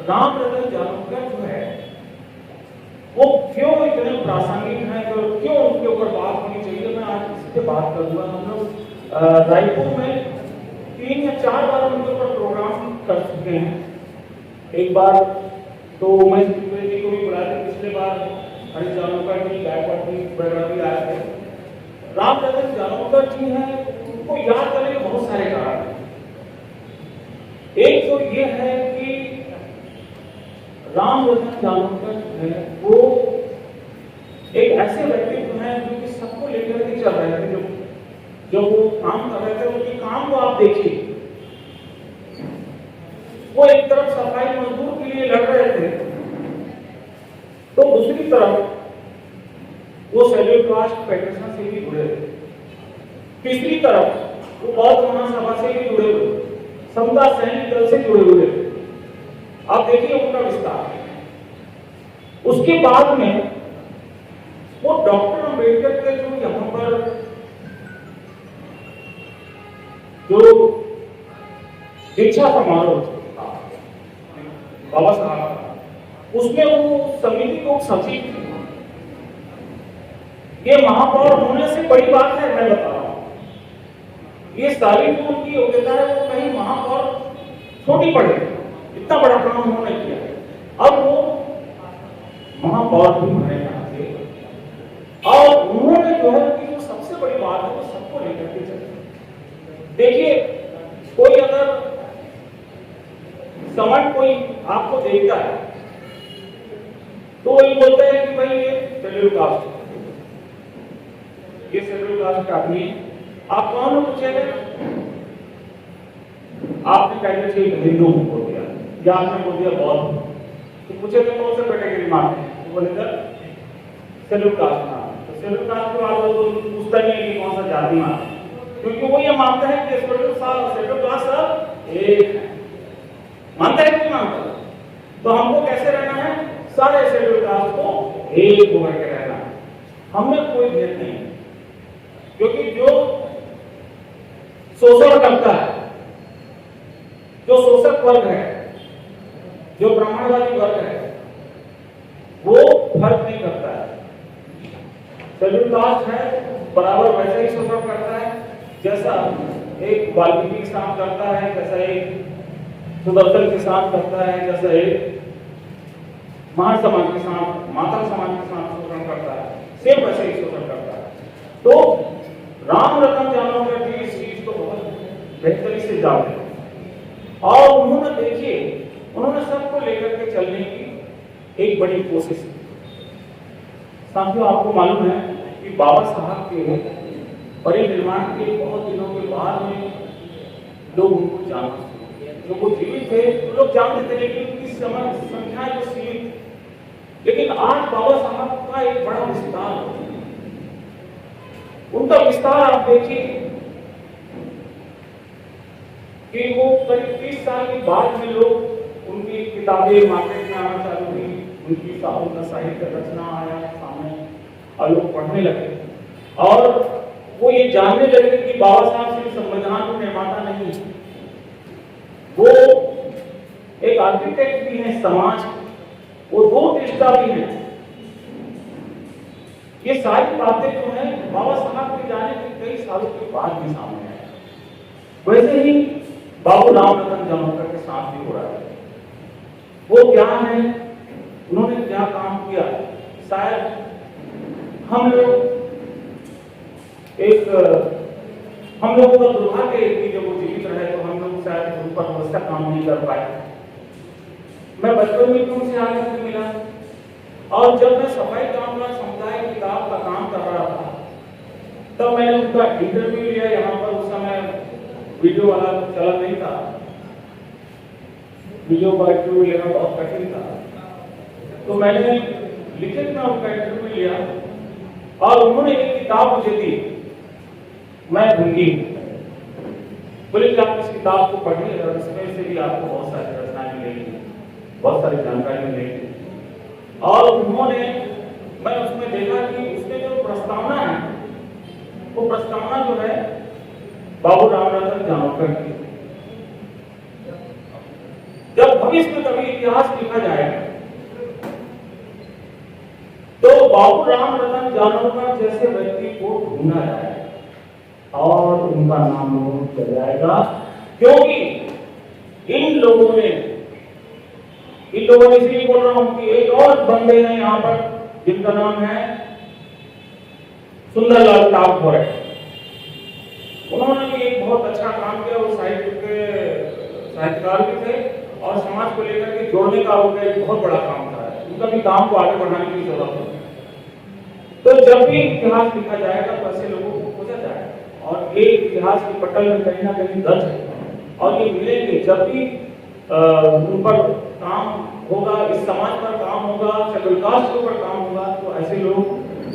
राम रतन जामकर जो है वो क्यों इतने प्रासंगिक हैं, तो क्यों उनके ऊपर बात होनी चाहिए, मैं आज इस पे बात करूंगा। हम लोग रायपुर में 3 या 4 बार उनके ऊपर प्रोग्राम कर चुके हैं। एक बार तो मैं जी को भी बुलाया था, पिछले बार हरीश जानोकर जी, गायकवाड़ जी वगैरह भी आए थे। राम रतन जानोकर जी हैं, उनको याद करने के बहुत सारे कारण हैं। एक तो ये है कि राम रतन जानोकर जो है वो एक ऐसे व्यक्तित्व हैं जो कि सबको लेकर के चल रहे थे। जो वो काम कर रहे थे, उनके काम को आप देखिए, वो एक तरफ सफाई मजदूर के लिए लड़ रहे थे, तो दूसरी तरफ वो शेड्यूल कास्ट फेडरेशन से भी जुड़े थे, तीसरी तरफ वो बौद्ध महासभा से भी जुड़े हुए, समता सैनिक दल से जुड़े हुए थे। आप देखिए उनका विस्तार। उसके बाद में वो डॉक्टर अंबेडकर के जो यहाँ पर जो दीक्षा समारोह था बाबा साहब, उसमें वो समिति को सचिव थे। ये महापौर होने से बड़ी बात है, मैं बता रहा हूं। ये सारी जो उनकी योग्यता है वो कहीं महापौर छोटी पड़े, इतना बड़ा काम उन्होंने किया। अब वो महापौर भी बने यहाँ से, और उन्होंने जो है कि जो सबसे बड़ी बात है वो सबको लेकर के चले। देखिए, कोई अगर समझ कोई आपको देखता है तो वही बोलते हैं कि भाई ये शेड्यूल कास्ट, ये शेड्यूल कास्ट का आदमी। आप कौन हो पूछेंगे, आपने कहते थे हिंदू बोल दिया या आपने बोल दिया बौद्ध, तो पूछेंगे कौन से कैटेगरी मानते हैं, तो बोलेगा शेड्यूल कास्ट मानते। तो शेड्यूल कास्ट को आप पूछता नहीं है कि कौन सा जाति मानते, क्योंकि वो ये मानता है कि शेड्यूल कास्ट सब एक है। मानता है कि नहीं मानता? तो हमको कैसे रहना है, सारे शेड्यूल कास्ट को एक होकर के रहना है, हमें कोई भेद नहीं, क्योंकि जो शोषण करता है, जो शोषक वर्ग है, जो ब्राह्मणवादी वर्ग है, वो फर्क नहीं करता है। शेड्यूल कास्ट है बराबर वैसे ही शोषण करता है जैसा एक वाल्मीकि किसान करता है, जैसा एक सुदर्शन किसान करता है, जैसा एक महान समाज के साथ, मातंग समाज के साथ शोषण करता है, सेम वैसे ही शोषण करता है। तो राम रतन जानोकर जी इस चीज को बहुत बेहतरी से जानते हैं, और उन्होंने देखिए, उन्होंने सबको लेकर के चलने की एक बड़ी कोशिश की। साथियों, आपको मालूम है कि बाबा साहब के परिनिर्वाण के बहुत दिनों के बाद में लोग उनको जानते थे। जो वो जीवित थे तो लोग जानते थे, लेकिन उनकी संख्या जो सीमित। लेकिन आज बाबा साहब का एक बड़ा विस्तार हो, उनका विस्तार आप देखिए कि वो करीब 30 साल के बाद में लोग उनकी किताबें मार्केट में आना चालू हुई, उनकी साहित्य रचना आया सामने और लोग पढ़ने लगे, और वो ये जानने लगे कि बाबा साहब सिर्फ संविधान के निर्माता नहीं, वो एक आर्किटेक्ट भी है समाज, वो दूरदृष्टा भी है। ये सारी बातें जो है बाबा साहब के जाने के कई सालों के बाद भी सामने आए। वैसे ही बाबू राम रतन जानोकर के साथ भी हो रहा है। वो क्या है, उन्होंने क्या काम किया, शायद हम लोग हम लोगों का दुर्भाग्य है कि जब वो जीवित रहे तो हम लोग शायद उन पर व्यवस्था काम नहीं कर पाए। मैं बचपन में उनसे आगे से मिला, और जब मैं सफाई कामगार समुदाय किताब का काम कर रहा था तब मैंने उनका इंटरव्यू लिया। यहाँ पर उस समय वीडियो वाला चलन नहीं था, वीडियो का इंटरव्यू लेना बहुत कठिन था, तो मैंने लिखित में उनका इंटरव्यू लिया और उन्होंने एक किताब मुझे दी, मैं ढूंढी। बोले कि आप इस किताब को पढ़िए और इसमें से भी आपको बहुत सारी रचनाएं मिलेंगी, बहुत सारी जानकारी मिलेगी। और उन्होंने, मैं उसमें देखा कि उसमें जो प्रस्तावना है वो प्रस्तावना जो है बाबू राम रतन जानोकर की। जब भविष्य में कभी इतिहास लिखा जाएगा तो बाबू राम रतन जानोकर जैसे व्यक्ति को ढूंढा जाएगा और उनका नाम चल जाएगा, क्योंकि इन लोगों ने इसलिए बोल रहा हूं कि एक और बंदे हैं यहाँ पर जिनका नाम है सुंदरलाल टागोर। उन्होंने भी एक बहुत अच्छा काम किया, वो साहित्य के साहित्यकार भी थे और समाज को लेकर के जोड़ने का उनका एक बहुत बड़ा काम था। उनका भी काम को आगे बढ़ाने की जरूरत है। तो जब भी इतिहास लिखा जाएगा तो ऐसे लोगों को खोजा जाएगा और ये इतिहास के पटल में कहीं ना कहीं दर्ज है और ये मिलेंगे। जब भी उन पर काम होगा, इस समाज पर काम होगा, शेड्यूल कास्ट के ऊपर काम होगा, तो ऐसे लोग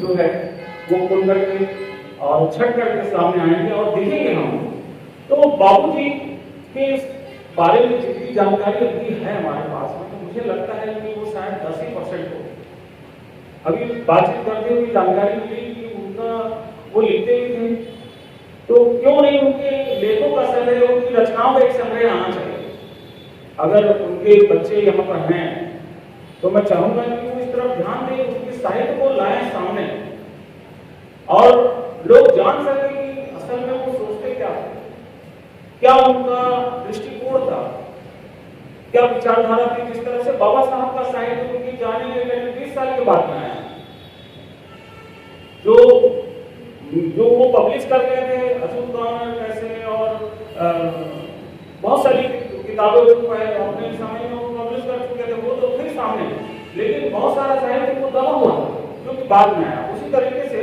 जो है वो खुल करके और छट करके सामने आएंगे और देखेंगे हम। तो बाबूजी के इस बारे में जितनी जानकारी अभी है हमारे पास में, तो मुझे लगता है कि वो शायद 10% हो। अभी बातचीत करते हुए जानकारी मिली कि उनका वो लिखते भी थे, तो क्यों नहीं उनके लेखों का संग्रह, उनकी रचनाओं का एक संग्रह आना चाहिए। अगर उनके बच्चे यहाँ पर हैं तो मैं चाहूंगा कि वो इस तरफ ध्यान दें, उनके साहित्य को लाएं सामने और लोग जान सके कि असल में वो सोचते क्या थे, क्या उनका दृष्टिकोण था, क्या विचारधारा थी। जिस तरह से बाबा साहब का साहित्य उनकी जाने में 20 साल के बाद में आया, जो वो पब्लिश कर रहे थे अछूत गवर्नर कैसे और बहुत सारी किताबें अपने समय में वो पब्लिश कर चुके थे, वो तो फिर सामने, लेकिन बहुत सारा साहित्य वो दबा हुआ जो कि बाद में आया। उसी तरीके से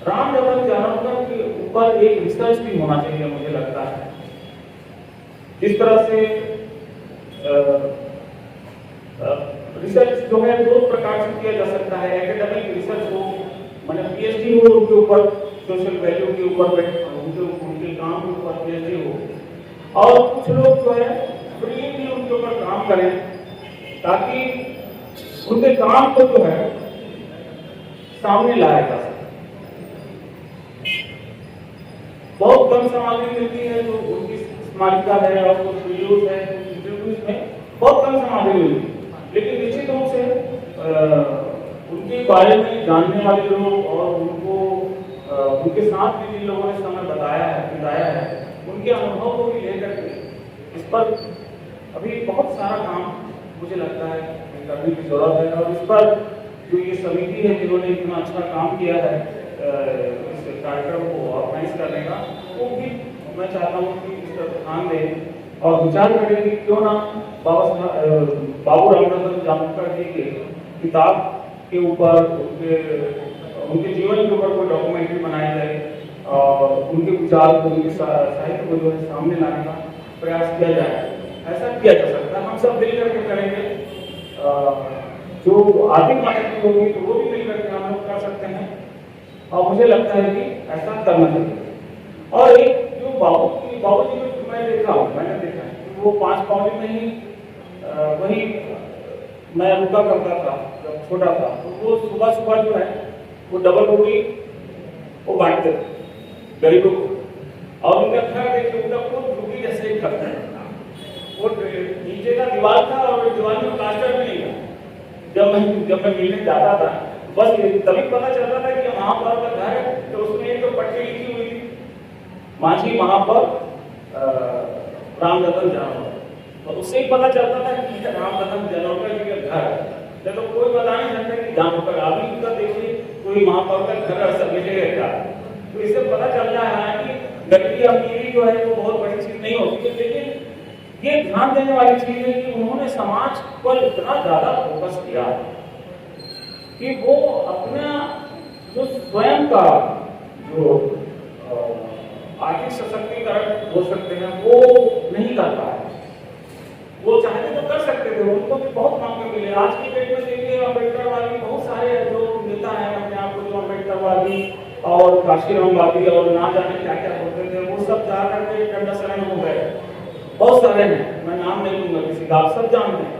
राम रतन जानकर के ऊपर एक रिसर्च भी होना चाहिए मुझे लगता है। जिस तरह से रिसर्च जो है दो प्रकार से किया जा सकता है। एकेडमिक रिसर्च हो, माने पीएचडी हो उनके ऊपर, सोशल वैल्यू के ऊपर, उनके काम के ऊपर पीएचडी हो, और कुछ लोग जो है फ्रीली उनके ऊपर काम करें ताकि उनके काम को जो है सामने लाया जा सके। बहुत कम सामग्री मिलती है, जो उनकी स्मारिका है और कुछ वीडियोज है, इंटरव्यूज में बहुत कम सामग्री मिलती है, लेकिन निश्चित रूप से उनके बारे में जानने वाले लोग और उनको उनके साथ भी जिन लोगों ने समय बिताया है, उनके अनुभव को भी लेकर के इस पर अभी बहुत सारा काम मुझे लगता है करने की जरूरत है। और इस पर जो ये समिति है जिन्होंने इतना अच्छा काम किया है इस कार्यक्रम को ऑर्गेनाइज करने का, वो भी मैं चाहता हूँ कि इस पर ध्यान दें और विचार करें कि क्यों ना बाबू रामरतन जानकर जी के किताब के ऊपर, उनके जीवन के ऊपर कोई डॉक्यूमेंट्री बनाई जाए और उनके विचार को, उनके साहित्य को जो है सामने लाने का प्रयास किया जाए। ऐसा किया जा सकता है, हम सब मिल करके करेंगे। जो आर्थिक मदद होगी तो वो भी मिल करके हम लोग कर सकते हैं और मुझे लगता है कि ऐसा करना चाहिए। और एक जो बाबूजी को मैंने देखा है वो 5 पाउंड में ही वही मैं रुका करता था जब छोटा था, तो वो सुबह जो है वो डबल रोटी वो बांटते थे गरीबों को, और उनका घर देखिए, उनका खुद झुग्गी जैसे ही करता है। वो नीचे का दीवार था और दीवार में प्लास्टर भी नहीं था। जब मैं मिलने जाता था बस तभी पता चलता था कि महापौर का घर है, तो उसमें एक तो पट्टी लिखी हुई थी, माझी महापौर रामरतन जानोर, तो उससे ही पता चलता था कि रामरतन जानोर जी का घर है। तो कोई बता नहीं सकता कि जानोर अभी उनका देखिए कोई महापौर का घर ऐसा मिलेगा। तो इससे पता चलता है कि गरीबी अमीरी जो है वो बहुत बड़ी चीज नहीं होती है, लेकिन ये ध्यान देने वाली चीज है कि उन्होंने समाज पर इतना ज्यादा फोकस किया कि वो अपना जो स्वयं का जो आर्थिक सशक्तिकरण हो सकते हैं वो नहीं कर पाए। वो चाहते तो कर सकते थे, उनको भी बहुत मौके मिले। आज की डेट में देखिए अम्बेडकरवादी बहुत सारे जो नेता हैं अपने आप को जो अम्बेडकरवादी और काशीरामवादी और ना जाने क्या क्या होते थे, वो सब जाकर के डंडा शरण हो गए। बहुत सारे हैं, मैं नाम नहीं लूंगा किसी का, आप सब जानते हैं।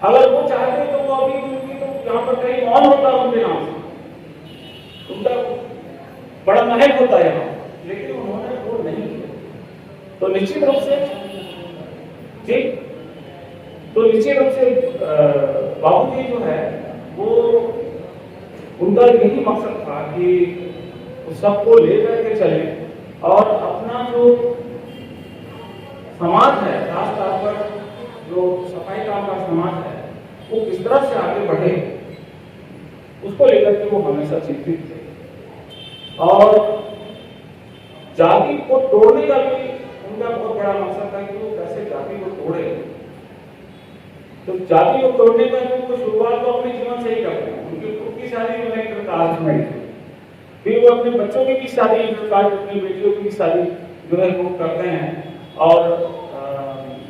अगर वो चाहते तो वो अभी उनकी तो यहाँ पर कहीं मौन होता उनके नाम से, उनका बड़ा महक होता है यहाँ, लेकिन उन्होंने वो नहीं किया। तो निश्चित रूप से बाबूजी जो है वो उनका यही मकसद था कि सबको लेकर के चले और अपना जो समाज है, खासतौर पर जो सफाई काम का समाज है, वो किस तरह से आगे बढ़े उसको लेकर के वो हमेशा चिंतित थे। और जाति को तोड़ने का भी उनका बहुत बड़ा मकसद था कि वो कैसे जाति को तोड़े। तो जाति को तोड़ने का जो वो शुरुआत तो अपने जीवन से ही करते हैं। उनकी खुद की शादी जो है इंटरकास्ट में थी, फिर वो अपने बच्चों की भी शादी इंटरकास्ट, अपनी बेटियों की भी शादी जो है वो करते हैं और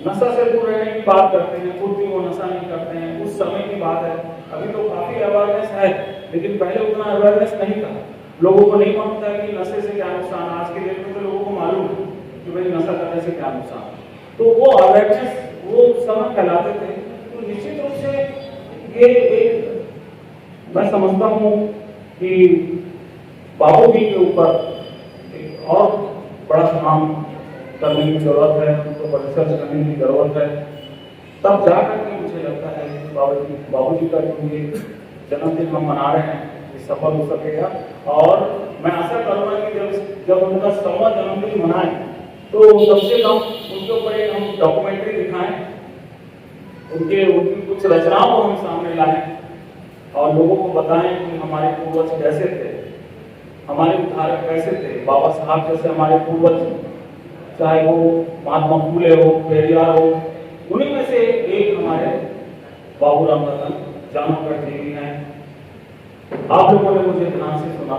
नशा से दूर रहने की बात करते हैं। खुद भी वो नशा नहीं करते हैं। उस समय की बात है, अभी तो काफी अवेयरनेस है, लेकिन पहले उतना अवेयरनेस नहीं था। लोगों को नहीं मालूम था कि नशे से क्या नुकसान। आज के डेट में तो लोगों को मालूम है कि भाई नशा करने से क्या नुकसान। तो वो अवेयरनेस वो समय फैलाते थे। तो निश्चित रूप से ये एक मैं समझता हूँ कि बाबू जी के ऊपर एक और बड़ा काम करने की जरूरत है, उनको रिसर्च करने की जरूरत है। तब जाकर के मुझे लगता है कि बाबू जी का जो ये जन्मदिन हम मना रहे हैं ये सफल हो सकेगा। और मैं आशा करूँगा कि जब उनका 100वां जन्मदिन मनाएं तो कम से कम उनके ऊपर एक हम डॉक्यूमेंट्री दिखाएं, उनकी कुछ रचनाओं को हम सामने लाएं और लोगों को बताएं कि हमारे पूर्वज कैसे थे, हमारे उद्धारक कैसे थे। बाबा साहब जैसे हमारे पूर्वज, चाहे वो महात्मा फूले हो, पेरियार हो, उन्हीं में से एक हमारे बाबूराम रतन जानकर जी हैं। आप लोगों ने मुझे ध्यान से सुना,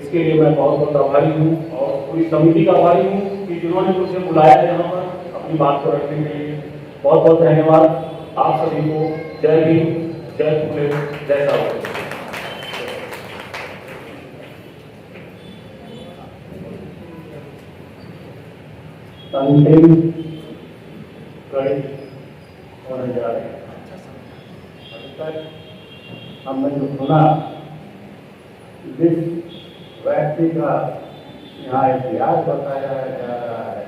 इसके लिए मैं बहुत बहुत आभारी हूँ और पूरी समिति का आभारी हूँ कि जिन्होंने मुझे बुलाया यहाँ पर अपनी बात को रखने के लिए। बहुत बहुत धन्यवाद आप सभी को। जय भीम, जय फूले, जय सावरकर। अंतिम कड़ी होने जा रही है। अभी तक हमने जो सुना, जिस व्यक्ति का यहाँ इतिहास बताया जा रहा है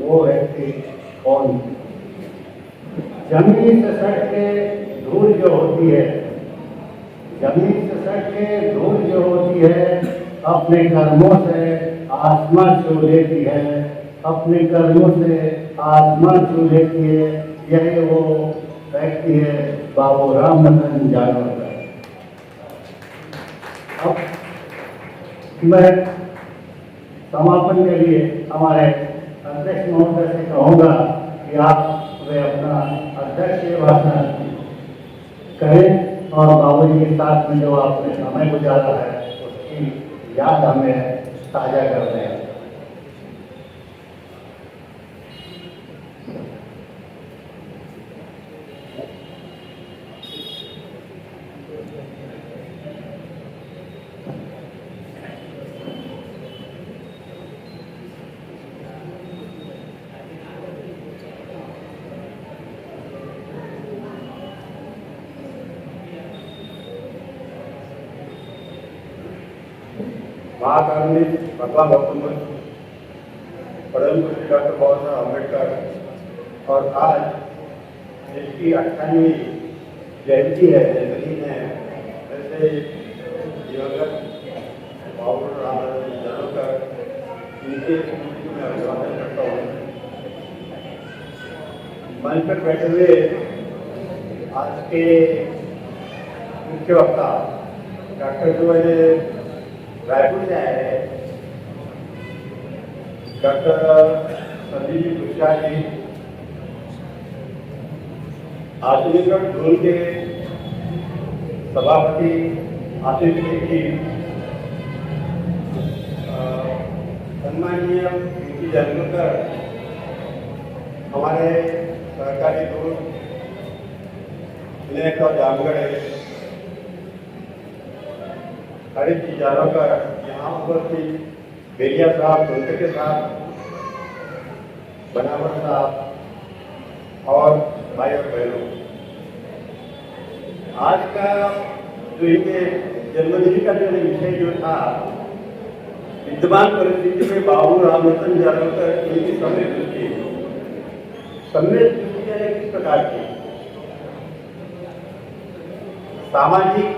वो व्यक्ति कौन? जमीन से सट के धूल जो होती है, जमीन से सट के धूल जो होती है अपने कर्मों से आसमान छू लेती है, अपने कर्मों से आसमान छू लेती है। यही वो व्यक्ति है बाबूराम रतन जानकर। अब मैं समापन के लिए हमारे अध्यक्ष महोदय से कहूँगा कि आप वे अपना अध्यक्षीय भाषण करें और बाबूजी के साथ में जो आपने समय गुजारा है उसकी याद हमें ताजा कर दें। महाकारुणी भगवान गौतम बुद्ध, परम पूज्य डॉक्टर बाबा साहब अम्बेडकर और आज इसकी 98वीं जयंती है। जनवरी में ऐसे दिवंगत बाबूराम रतन जानकर इनके स्मृति में अभिवादन करता हूँ। मंच पर बैठे हुए आज के मुख्य वक्ता डॉक्टर जो है रायपुर से आए हैं, डॉक्टर संदीप जी गुप्ता जी, आधुनिक ढोल के सभापति आतिश जी, सम्माननीय पीटी जानकर, हमारे सहकारी दोस्त विनय और जामगढ़ हरीश जी जानकर, यहाँ उपस्थित बेलिया साहब, उनके के साथ बनावर साहब और भाई और बहनों, आज का जो इनके जन्मदिन का जो विषय जो था, विद्यमान परिस्थिति में बाबूराम रतन जानकर इनकी समय दृष्टि किस प्रकार की सामाजिक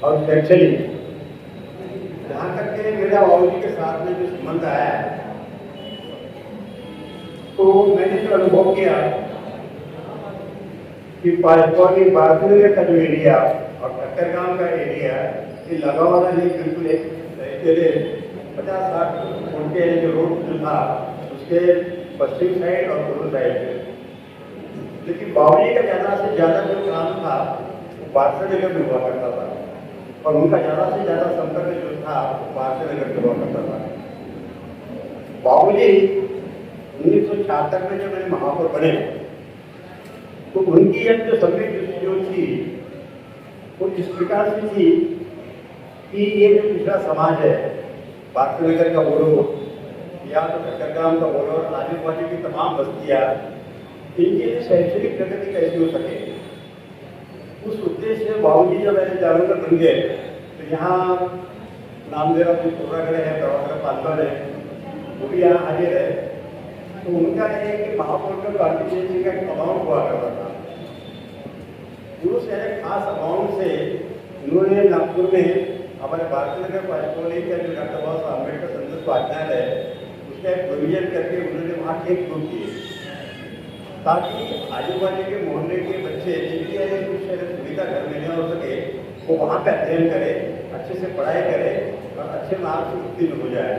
और शैक्षणिक, जहाँ तक के मेरा बाबूजी के साथ में जो संबंध आया है, तो मैंने जो अनुभव किया कि पासपोर्ट बारसूर का जो एरिया और टक्कर गांव का एरिया ये लगा हुआ नहीं, बिल्कुल एक तेरे 50-60 फुट के जो रोड जो था उसके पश्चिम साइड और पूर्व साइड पे, लेकिन बावली का ज़्यादा से ज़्यादा जो काम था वो बारसूर नगर में हुआ करता था और उनका ज़्यादा से ज़्यादा संपर्क जो था वो बारसूर नगर में हुआ करता था। बाबूजी 1976 में जब मैंने महापौर बने तो उनकी एक जो संगठन जो थी वो इस प्रकार से थी कि ये जो पिछड़ा समाज है, बारसूर नगर का बोलो या तो ठक्करगाम का बोलो और आजू बाजू की तमाम बस्तियाँ, इनकी शैक्षणिक प्रगति कैसे हो सके, उस उद्देश्य से बाबूजी जब ऐसे जागरूक बन गए तो यहाँ नामदेव जो कोरागढ़ है, प्रभाकर पालकर है, वो भी यहाँ हाजिर है। तो उनका है कि महापौर का कॉन्स्टिट्यूंसी का एक अमाउंट हुआ करता था, उस खास अमाउंट से उन्होंने नागपुर में हमारे बारसूर नगर पासपोर्ट का जो डॉक्टर बाबा साहब अम्बेडकर संसद वाचनालय है उसका एक प्रोविजन करके उन्होंने वहाँ एक ग्रुप किए ताकि आजू बाजू के मोहल्ले के बच्चे जिनकी कुछ सुविधा घर में न हो सके वो वहाँ पे अध्ययन करे, अच्छे से पढ़ाई करे और अच्छे मार्क्स से उत्तीर्ण हो जाए।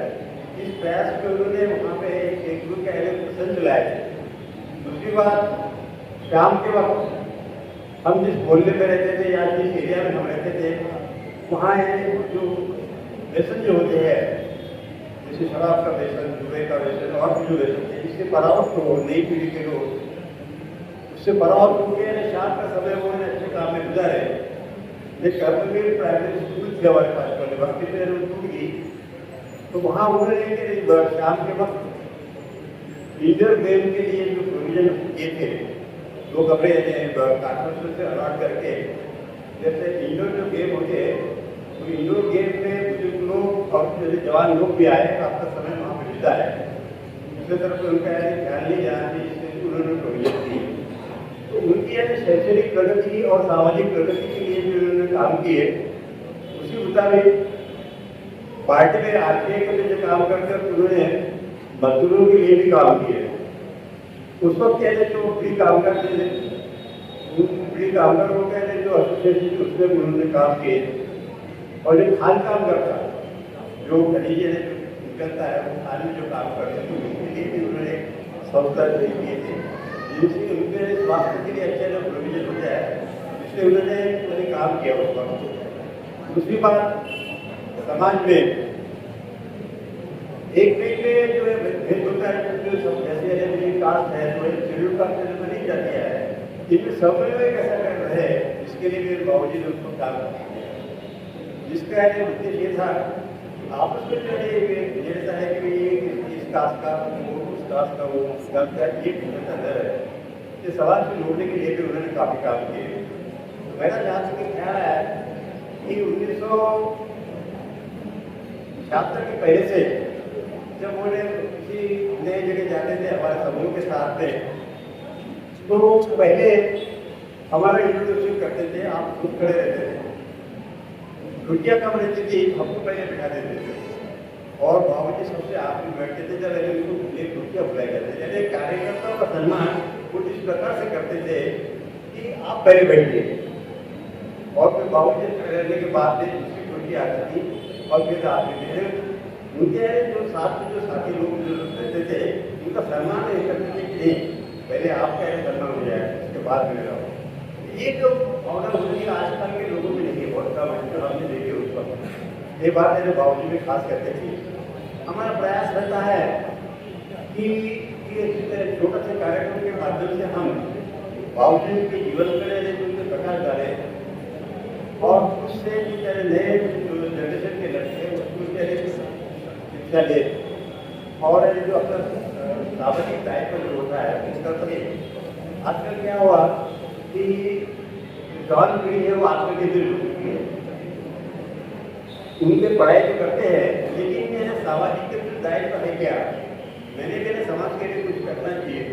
इस प्रयास में उन्होंने वहाँ पे एक ग्रुप के मिशन चलाए। दूसरी बात, शाम के वक्त हम जिस मोहल्ले में रहते थे या जिस एरिया में हम रहते थे वहाँ जो व्यसन जो होते हैं जैसे शराब का व्यसन, जुए का व्यसन और भी जो व्यसन थे जिससे परावृत्त हो नई पीढ़ी के लोग, उससे परावृत्त होकर शाम का समय वो अच्छे काम में गुजारे। एक कर्मवीर प्राइमरी स्कूल थी हमारे पास वाले वक्त पे टूट गई तो वहाँ उन्होंने शाम के वक्त इंडोर गेम के लिए जो प्रोविजन किए थे, 2 कमरे कारपोरेशन से अलॉट करके, जैसे इंडोर जो गेम होते हैं तो इंडोर गेम में बुजुर्ग लोग और जैसे जवान लोग भी आए तो आपका समय वहाँ पर मिलता है, दूसरी तरफ उनका ध्यान नहीं जाना चाहिए, इसलिए उन्होंने प्रोविजन की। तो उनकी शैक्षणिक प्रगति और सामाजिक प्रगति के लिए जो उन्होंने काम किए उसी मुताबिक पार्टी में आरटीआई के लिए जो काम करते हैं उन्होंने मजदूरों के लिए भी काम किए। उस वक्त कहते जो फ्री कामगार थे, फ्री कामगारों के जो एसोसिएशन उसमें भी उन्होंने काम किए और जो खान कामगार था जो खनिजे निकलता है वो खान में जो काम करते हैं उसके लिए भी उन्होंने संस्था किए थे जिनसे उनके स्वास्थ्य के लिए अच्छा जो प्रोविजन हो जाए, इसलिए उन्होंने काम किया उस वक्त। दूसरी बात, समाज में एक में जो भेद होता है जो सब जैसे कास्ट है तो शेड्यूल कास्ट में नहीं जाती है, इनमें समन्वय कैसा कर रहे हैं इसके लिए मेरे बाबूजी ने उसको काम किया, जिसका उद्देश्य ये था आपस में जो जैसा है कि इस कास्ट का वो उस कास्ट का वो है, ये समाज से जोड़ने के लिए भी उन्होंने काफी काम किए। तो मेरा जहाँ तक ख्याल है कि 1976 के पहले से जब उन्होंने किसी नई जगह जाते थे हमारे समूह के साथ में, तो पहले हमारा इंट्रोडक्शन करते थे, आप खुद खड़े रहते थे, छुट्टियाँ कम रहती थी, हमको पहले बिठा देते थे और बाबूजी सबसे आखिरी बैठते थे जब उनको एक छुट्टियाँ बुलाया करते थे। कार्यकर्ताओं का सम्मान वो इस प्रकार से करते थे कि आप पहले बैठिए और फिर बाबूजी खड़े रहने के बाद दूसरी छुट्टी आती थी और फिर आते थे। उनके जो साथ में जो साथी लोग जो रहते थे उनका सम्मान नहीं करते थे कि नहीं पहले आपका सम्मान हो जाए उसके बाद में रहो। ये जो भावना होती है आजकल के लोगों में नहीं है, बहुत कम है जो हमने देखे उस वक्त। ये बात है जो बाबूजी में खास करके थी। हमारा प्रयास रहता है कि ये छोटे से कार्यक्रम के माध्यम से हम बाबूजी के जीवन में उनके प्रकाश डालें और उससे नए जनरेशन के लड़के उसको शिक्षा ले और जो अपना सामाजिक दायित्व जो होता है उसका सही। आजकल क्या हुआ कि जवान पीढ़ी है वो आत्मकेंद्रित हो चुकी है, उनके पढ़ाई तो करते हैं लेकिन मेरा सामाजिक के दायित्व है क्या, मैंने मेरे समाज के लिए कुछ करना चाहिए,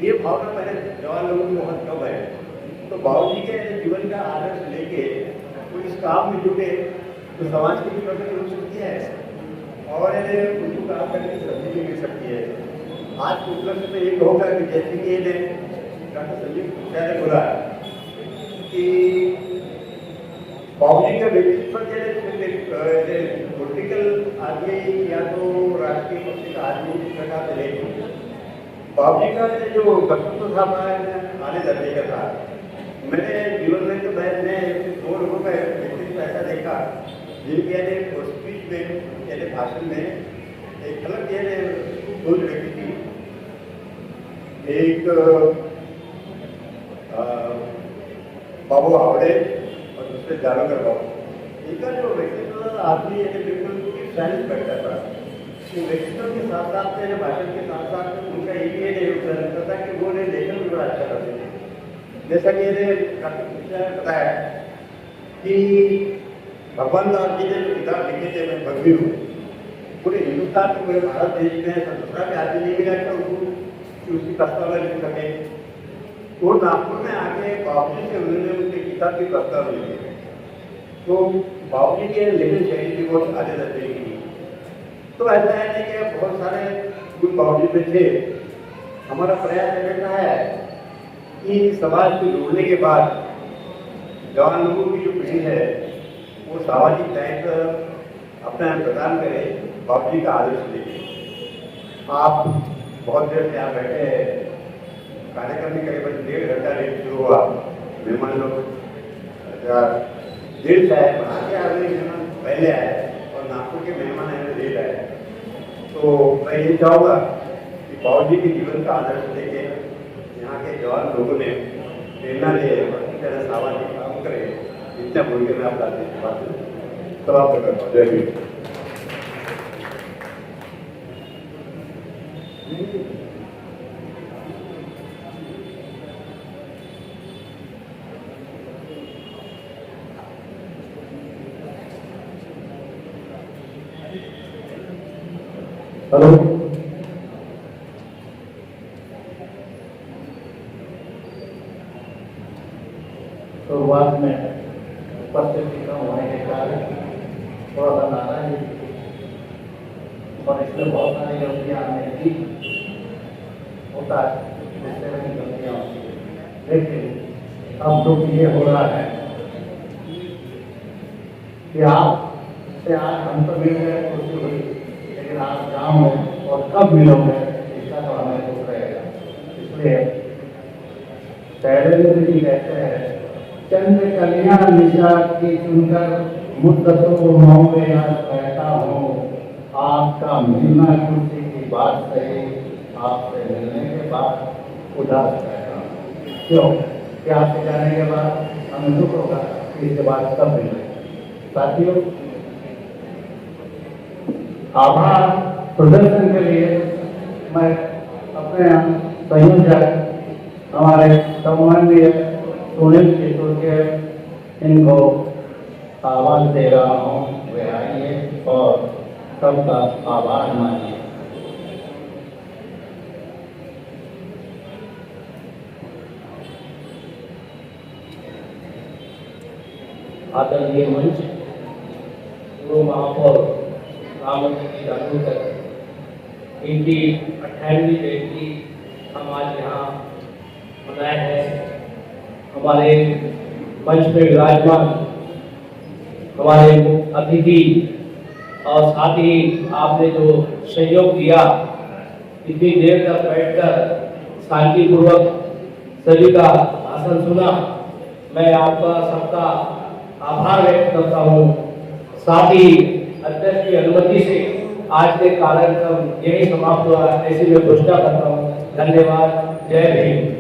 ये भावना पहले जवान लोगों में बहुत कम है। तो बाबूजी के जीवन का आदर्श लेके वो इस काम में जुटे तो समाज की भी प्रगति हो सकती है और उनको काम करने की शक्ति भी मिल सकती है। आज उपलब्ध में एक होगा कि जैसे कि डॉक्टर संजीव गुप्ता ने बोला कि बाबूजी का व्यक्तित्व जैसे पॉलिटिकल आदमी या तो राजकीय पक्ष का आदमी इस प्रकार से नहीं, बाबूजी का जो व्यक्तित्व था वह आने दर्जे का था। मैंने जीवन में तो मैंने 2 लोगों का व्यक्तित्व ऐसा देखा जिनके स्पीच में यानी भाषण में एक अलग सोच रखी थी। एक बाबू हावड़े और दूसरे जालोकर बाबू, इनका जो व्यक्तित्व आदमी बिल्कुल साइंस बैठता था। व्यक्तित्व के साथ साथ मेरे भाषण के साथ साथ उनका ये नहीं रहता था कि वो लेखन भी बड़ा अच्छा करते थे। जैसा कि बताया कि भगवान दास जी ने जो किताब लिखे थे मैं भगवी हूँ, पूरे हिंदुस्तान में पूरे भारत देश में दूसरा भी आदमी नहीं मिला कि उसकी प्रस्तावना लिख सके। वो नागपुर में आके बाबूजी से उन्होंने उनकी किताब की प्रस्ताव लिखी। तो बाबूजी के लेखन शैली भी बहुत आगे दर्जे की थी। तो ऐसा है कि बहुत सारे गुण बाबूजी में थे। हमारा प्रयास रहता है कि समाज को जोड़ने के बाद जवान लोगों की जो पीढ़ी है वो सामाजिक दायित्व अपना प्रदान करे, बाबूजी का आदर्श लेके। आप बहुत देर से यहाँ बैठे हैं, कार्यक्रम में करीबन 1.5 घंटा लेट शुरू हुआ। मेहमान लोग देर से आए, आगे आने मेहमान पहले आए और नागपुर के मेहमान आए लेट आए। तो मैं ये चाहूँगा कि बाबूजी के जीवन का आदर्श लेके यहाँ के जवान लोगों ने प्रेरणा ले और इस तरह सामाजिक काम करें। इतना बोल के मैं आप बात समाप्त करता हूँ। जय हिंद। हेलो, शुरुआत में उपस्थिति कम होने के कारण थोड़ा सा नाराज और इसमें बहुत सारी गलतियाँ हमने की होता है, जिससे मेरी गलतियाँ होती है। लेकिन अब दुख ये हो रहा है कि आप से आज हम तो मिल गए, खुशी हुई, लेकिन आप कहाँ हो और कब मिलोगे इसका तो हमें दुख रहेगा। इसलिए शैलेंद्र जी कहते हैं, चंद्र कल्याण निशा की सुनकर मुद्दतों मोह में आज रहता हूँ, आपका मिलना खुशी की बात सही, आपसे मिलने के बाद उदास रहता हूँ। क्यों कि आपसे जाने के बाद हमें दुख होगा कि इसके बाद कब मिले। साथियों, आभार प्रदर्शन के लिए मैं अपने संयोजक हमारे सम्माननीय सुनील किशोर के इनको आवाज दे रहा हूँ, वे आइए और सबका आभार मानिए। आदरणीय मंच, पूर्व महापौर रामवती जी जागरूकर, इनकी 58वीं जयंती हम आज यहाँ मनाए हैं। हमारे मंच में विराजमान हमारे अतिथि और साथ ही आपने जो सहयोग दिया, इतनी देर तक बैठकर शांतिपूर्वक सभी का भाषण सुना, मैं आपका सबका आभार व्यक्त करता हूँ। साथ ही अध्यक्ष की अनुमति से आज के कार्यक्रम यही समाप्त हुआ, ऐसी मैं घोषणा करता हूँ। धन्यवाद। जय हिंद।